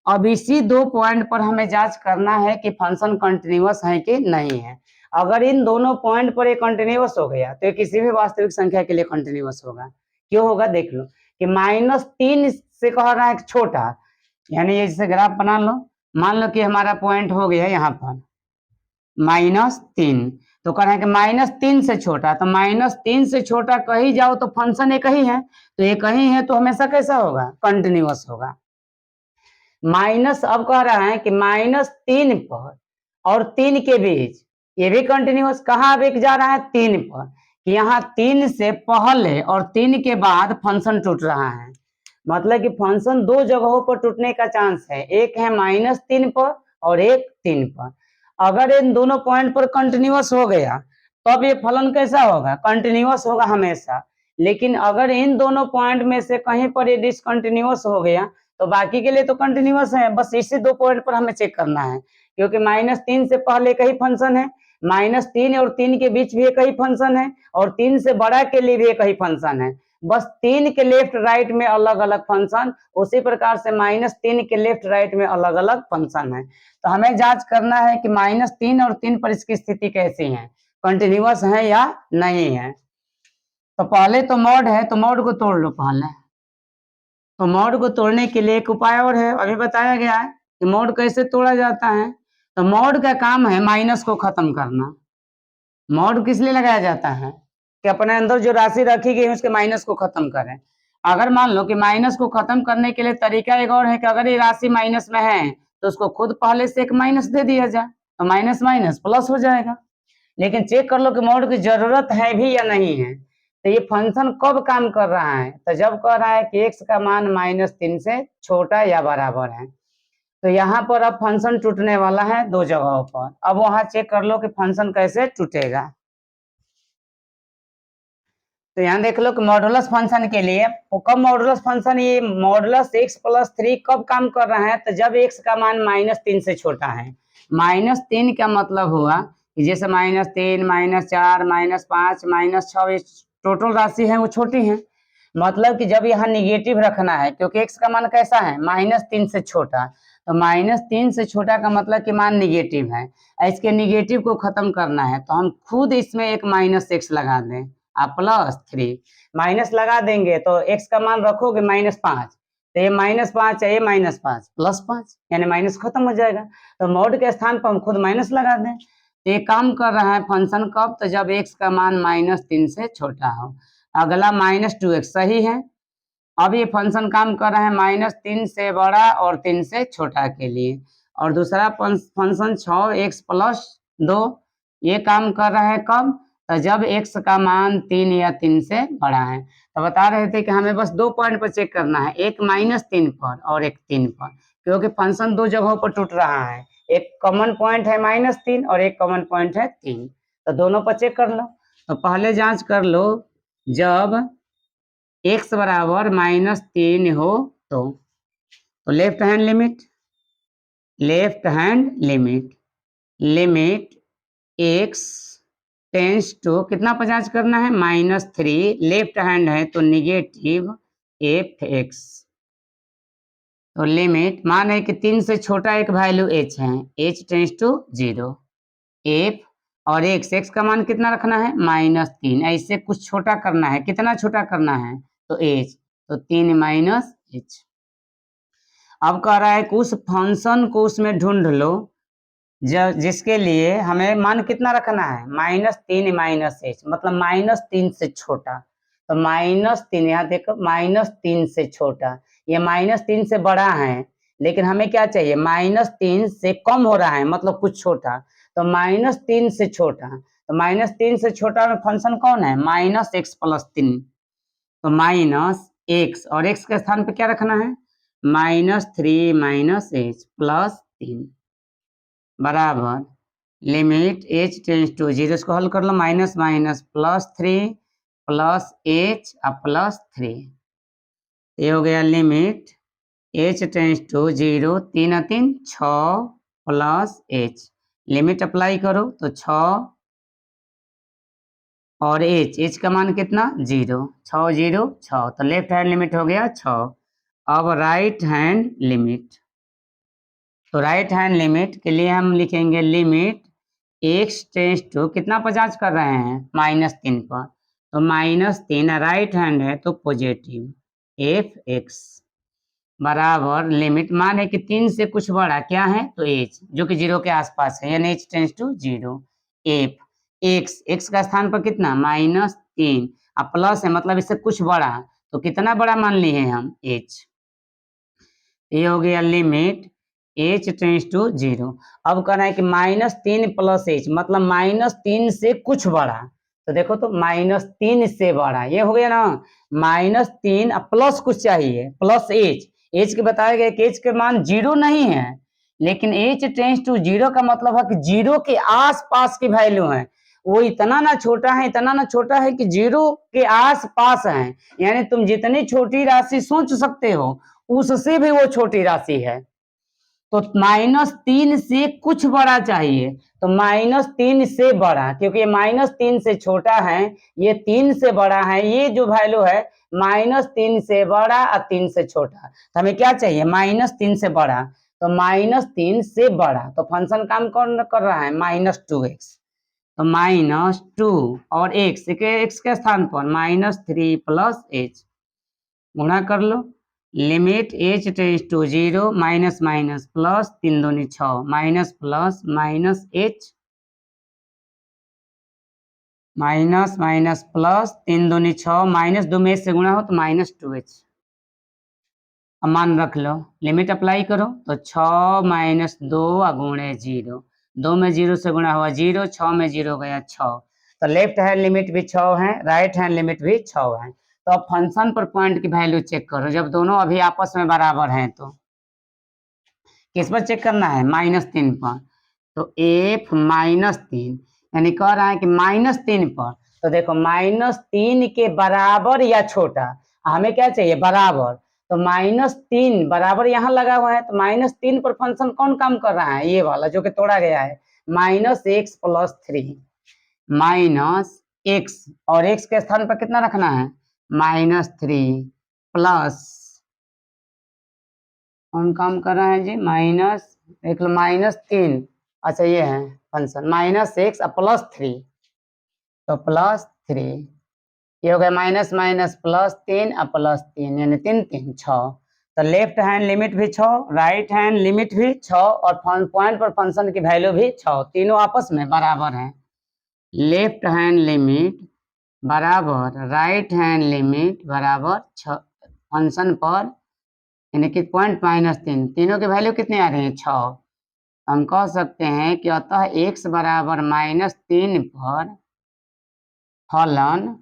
अब इसी 2 पॉइंट पर हमें जांच करना है कि फंक्शन कंटिन्यूअस है कि नहीं है। अगर इन दोनों पॉइंट पर ये कंटिन्यूअस हो गया तो ये किसी भी वास्तविक संख्या के लिए कंटिन्यूअस होगा। क्यों होगा देख लो कि -3 से कह रहा है छोटा, यानी ये जैसे ग्राफ बना लो, मान लो कि हमारा पॉइंट हो गया यहाँ पर -3, तो कह रहा है कि -3 से छोटा, तो -3 से छोटा कहीं जाओ तो फंक्शन एक ही है, तो एक ही है तो हमेशा कैसा होगा, कंटिन्यूअस होगा। माइनस अब कह रहा है कि -3 पर और 3 के बीच, ये भी कंटिन्यूअस, कहाँ वेग जा रहा है 3 पर, कि यहाँ 3 से पहले और 3 के बाद फंक्शन टूट रहा है। मतलब कि फंक्शन दो जगहों पर टूटने का चांस है, एक है -3 पर और एक 3 पर। अगर इन दोनों पॉइंट पर कंटिन्यूअस हो गया तब ये फलन कैसा होगा, कंटिन्यूअस होगा हमेशा। लेकिन अगर इन दोनों पॉइंट में से कहीं पर ये डिसकंटिन्यूअस हो गया तो बाकी के लिए तो कंटिन्यूअस है, बस इसी दो पॉइंट पर हमें चेक करना है, क्योंकि -3 से पहले का ही फंक्शन है, -3 और 3 के बीच भी एक ही फंक्शन है, और 3 से बड़ा के लिए भी एक ही फंक्शन है, बस 3 के लेफ्ट राइट में अलग अलग फंक्शन, उसी प्रकार से -3 के लेफ्ट राइट में अलग अलग फंक्शन है। तो हमें जांच करना है कि -3 और 3 पर इसकी स्थिति कैसी है, कंटिन्यूअस है या नहीं है। तो पहले तो मॉड है, तो मॉड को तोड़ लो पहले। तो मॉड को तोड़ने के लिए एक उपाय और है, अभी बताया गया है कि मॉड कैसे तोड़ा जाता है। तो मॉड का काम है माइनस को खत्म करना। मॉड किस लिए लगाया जाता है कि अपने अंदर जो राशि रखी गई है उसके माइनस को खत्म करें। अगर मान लो कि माइनस को खत्म करने के लिए तरीका एक और है कि अगर ये राशि माइनस में है तो उसको खुद पहले से एक माइनस दे दिया जाए, तो माइनस माइनस प्लस हो जाएगा। लेकिन चेक कर लो कि मॉड की जरूरत है भी या नहीं है। तो ये फंक्शन कब काम कर रहा है, तो जब कह रहा है कि x का मान -3 से छोटा या बराबर है। तो यहाँ पर अब फंक्शन टूटने वाला है दो जगहों पर। अब वहां चेक कर लो कि फंक्शन कैसे टूटेगा। तो यहाँ देख लो कि मॉडुलस फंक्शन के लिए, वो कब मॉडुलस फंक्शन, ये मॉडुलस x + 3 कब काम कर रहा है, तो जब x का मान -3 से छोटा है। -3 का मतलब हुआ कि जैसे -3, -4, -5, -6 टोटल राशि है वो छोटी है। मतलब कि जब यहाँ निगेटिव रखना है, क्योंकि x का मान कैसा है, -3 से छोटा, तो -3 से छोटा का मतलब कि मान निगेटिव है। इसके निगेटिव को खत्म करना है तो हम खुद इसमें एक -x लगा दें, +3 माइनस लगा देंगे तो x का मान रखोगे -5, तो ये -5 है, ये -5 +5, यानी माइनस खत्म हो जाएगा। तो मॉड के स्थान पर हम खुद माइनस लगा दें। तो ये काम कर रहा है फंक्शन कब, तो जब x का मान -3 से छोटा हो। अगला -2x सही है। अब ये फंक्शन काम कर रहा है -3 से बड़ा और 3 से छोटा के लिए। और दूसरा फंक्शन 6x + 2 ये काम कर रहा है कब, तो जब x का मान 3 या 3 से बड़ा है। तो बता रहे थे कि हमें बस दो पॉइंट पर चेक करना है, एक -3 पर और एक 3 पर, क्योंकि फंक्शन दो जगहों पर टूट रहा है। एक कॉमन पॉइंट है -3 और एक कॉमन पॉइंट है 3, तो दोनों पर चेक कर लो। तो पहले जांच कर लो, जब x बराबर -3 हो तो left hand limit x tends to कितना पर जांच करना है, -3, लेफ्ट हैंड है तो निगेटिव f(x), तो लिमिट मान है कि 3 से छोटा एक वैल्यू h है, h टेंस टू 0, f और x का मान कितना रखना है, -3, ऐसे कुछ छोटा करना है, कितना छोटा करना है, तो h, तो 3 - h। अब कह रहा है कि उस फंक्शन को उसमें ढूंढ लो जिसके लिए हमें मान कितना रखना है, -3 - h, मतलब -3 से छोटा। तो -3, यहाँ देखो -3 से छोटा, ये -3 से बड़ा है, लेकिन हमें क्या चाहिए, -3 से कम हो रहा है, मतलब कुछ छोटा। तो -3 से छोटा, तो -3 से छोटा में फंक्शन कौन है, -x + 3, तो -x और x के स्थान पे क्या रखना है, -3 - h + 3 बराबर लिमिट h टेंस टू 0, इसको हल कर लो, -3 + h + 3, ये हो गया limit h tends to 0, 3 3 6 + h, limit apply करो तो 6 और h का मान कितना 0, 6 0 6, तो लेफ्ट हैंड लिमिट हो गया 6। अब राइट हैंड लिमिट, तो राइट हैंड लिमिट के लिए हम लिखेंगे लिमिट एक्स टेंस टू कितना पर जांच कर रहे हैं, -3 पर, तो -3 राइट हैंड है तो पॉजिटिव, एफ एक्स बराबर लिमिट मान है कि 3 से कुछ बड़ा क्या है तो एच जो कि 0 के आसपास है, यानी h tends to 0, f x x का स्थान पर कितना -3 अब प्लस है मतलब इससे कुछ बड़ा, तो कितना बड़ा मान लिए हैं हम एच, ये हो गया लिमिट एच टेंस टू 0। अब कहना है कि -3 प्लस एच मतलब -3 से कुछ बड़ा, तो देखो तो -3 से बड़ा ये हो गया ना, -3 अब प्लस कुछ चाहिए प्लस एच, एच के बताया गया कि एच के मान 0 नहीं है, लेकिन एच टेंस टू 0 का मतलब है कि 0 के आस पास की वैल्यू है, वो इतना ना छोटा है, इतना ना छोटा है कि 0 के आस पास है, यानी तुम जितनी छोटी राशि सोच सकते हो उससे भी वो छोटी राशि है, तो -3 से कुछ बड़ा चाहिए, तो -3 से बड़ा, क्योंकि ये -3 से छोटा है, ये 3 से बड़ा है, ये जो वैल्यू है -3 से बड़ा और 3 से छोटा, तो हमें क्या चाहिए -3 से बड़ा, तो -3 से बड़ा, तो फंक्शन काम कौन कर रहा है -2x, तो -2 और x के स्थान पर -3 प्लस h गुणा कर लो, limit h tends to 0 minus minus plus 3 दूनी 6 minus plus minus h minus minus plus 3 दूनी 6 -2 में से गुणा हो तो -2h, अब मान रख लो, लिमिट अप्लाई करो तो 6 - 2 गुणे 0, 2 में 0 से गुणा हुआ 0, 6 में 0 गया 6, तो लेफ्ट हैंड लिमिट भी 6 है, राइट हैंड लिमिट भी 6 है, तो अब फंक्शन पर पॉइंट की वैल्यू चेक करो, जब दोनों अभी आपस में बराबर हैं तो किस पर चेक करना है -3 पर, तो एफ -3 यानी कह रहा है कि -3 पर, तो देखो -3 के बराबर या छोटा, हमें क्या चाहिए बराबर, तो -3 बराबर यहाँ लगा हुआ है, तो -3 पर फंक्शन कौन काम कर रहा है, ये वाला जो कि तोड़ा गया है -x + 3 -x और x के स्थान पर कितना रखना है -3 प्लस कौन काम कर रहा है जी -3, अच्छा ये है फंक्शन -x + 3, तो +3 ये हो गया माइनस माइनस +3 और +3 यानी 3 3 6, तो लेफ्ट हैंड लिमिट भी 6, राइट हैंड लिमिट भी 6 और पॉइंट पर फंक्शन की वैल्यू भी 6, तीनों आपस में बराबर हैं, लेफ्ट हैंड लिमिट बराबर राइट हैंड लिमिट बराबर 6 फंक्शन पर यानी कि पॉइंट -3, तीनों की वैल्यू कितनी आ रही है 6, हम कह सकते हैं कि अतः x बराबर -3 पर फलन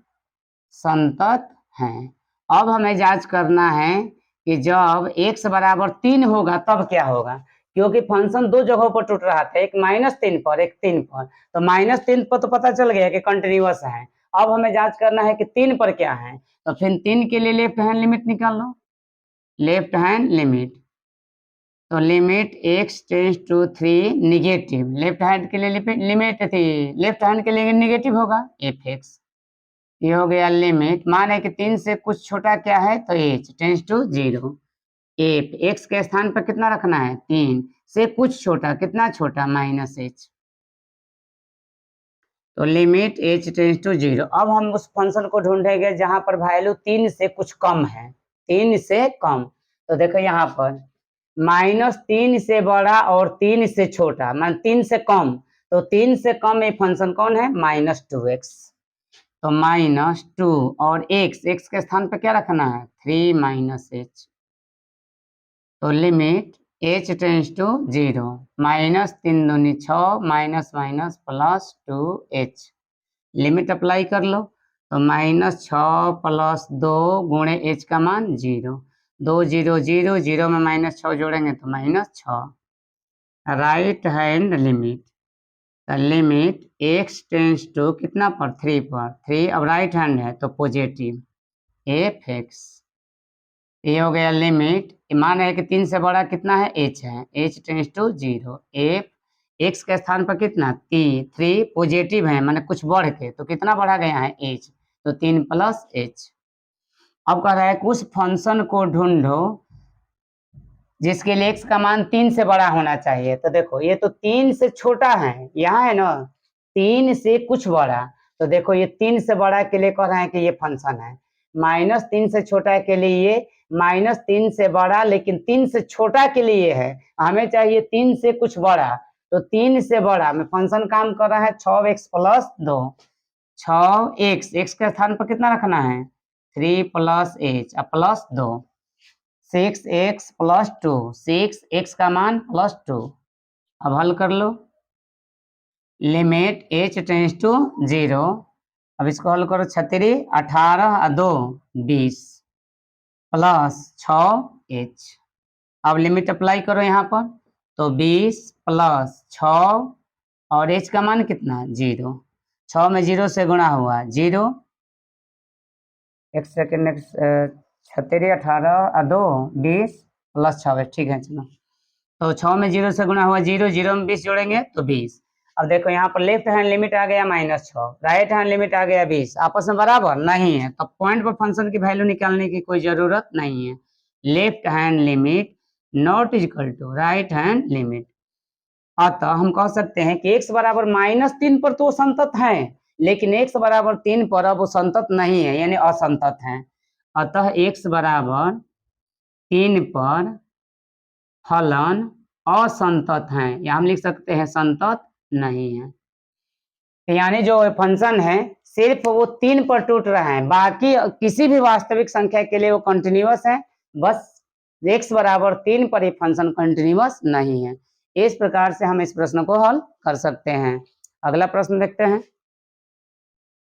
संतत है। अब हमें जांच करना है कि जब x बराबर 3 होगा तब क्या होगा, क्योंकि फंक्शन दो जगहों पर टूट रहा था, एक -3 पर एक 3 पर, तो -3 पर तो पता चल गया कि कंटिन्यूअस है, अब हमें जांच करना है कि 3 पर क्या है, तो फिर 3 के लिए लेफ्ट हैंड लिमिट निकाल लो, लेफ्ट हैंड लिमिट, तो limit x tends to 3 negative, left hand के लिए लिमिट थी, लेफ्ट हैंड के लिए निगेटिव होगा एफ एक्स, ये हो गया लिमिट मान है कि 3 से कुछ छोटा क्या है तो h tends to 0, f x के स्थान पर कितना रखना है 3 से कुछ छोटा, कितना छोटा -h, तो लिमिट h टेंस टू 0। अब हम उस फंक्शन को ढूंढेंगे जहां पर वैल्यू 3 से कुछ कम है, 3 से कम, तो देखो यहाँ पर -3 से बड़ा और 3 से छोटा मान 3 से कम, तो 3 से कम ये फंक्शन कौन है -2x, तो -2 और x के स्थान पर क्या रखना है 3 -h, तो लिमिट h टेंस टू 0 -3 दूनी 6 minus minus +2h, limit apply कर लो, तो -6 + 2 गुणे h का मान 0, 2 0 0 0 में -6 जोड़ेंगे तो -6, right hand limit, limit x tends to कितना पर 3 पर 3, अब राइट हैंड है तो पॉजिटिव एफ एक्स, ये हो गया लिमिट, मान है कि 3 से बड़ा कितना है h है, h tends to 0, f x के स्थान पर कितना 3 पॉजिटिव है माने कुछ बढ़ के, तो कितना बढ़ा गया है h, तो 3 + h। अब कह रहा है कि उस फंक्शन को ढूंढो जिसके लिए x का मान 3 से बड़ा होना चाहिए। तो देखो ये तो 3 से छोटा है, यहाँ है ना 3 से कुछ बड़ा, तो देखो ये 3 से बड़ा के लिए कह रहे हैं कि ये फंक्शन है, -3 से छोटा के लिए ये, -3 से बड़ा लेकिन 3 से छोटा के लिए है, हमें चाहिए 3 से कुछ बड़ा, तो 3 से बड़ा में फंक्शन काम कर रहा है 6x + 2, 6x, x के स्थान पर कितना रखना है 3 + h प्लस 2, 6x + 2, 6x का मान +2। अब हल कर लो, लिमिट h टेंस टू 0। अब इसको हल करो, 36 18 और 2 20 प्लस 6h। अब लिमिट अप्लाई करो यहाँ पर, तो 20 + 6 और h का मान कितना 0, 6 में 0 से गुणा हुआ 0, एक सेकेंड, 36 18 और 2 20 प्लस 6, ठीक है चलो, तो 6 में 0 से गुणा हुआ 0, 0 में 20 जोड़ेंगे तो 20। अब देखो यहाँ पर लेफ्ट हैंड लिमिट आ गया -6, राइट हैंड लिमिट आ गया 20, आपस में बराबर नहीं है, तो पॉइंट पर फंक्शन की वैल्यू निकालने की कोई जरूरत नहीं है। Left hand limit not equal to right hand limit. अतः हम कह सकते हैं कि x बराबर -3 पर तो संतत है, लेकिन x बराबर 3 पर अब वो संतत नहीं है, यानी असंतत है। अतः x बराबर 3 पर फलन असंतत है, या हम लिख सकते हैं संतत नहीं है। यानी जो फंक्शन है सिर्फ वो 3 पर टूट रहा है, बाकी किसी भी वास्तविक संख्या के लिए वो कंटिन्यूअस है, बस x बराबर 3 पर ही फंक्शन कंटिन्यूअस नहीं है। इस प्रकार से हम इस प्रश्न को हल कर सकते हैं। अगला प्रश्न देखते हैं।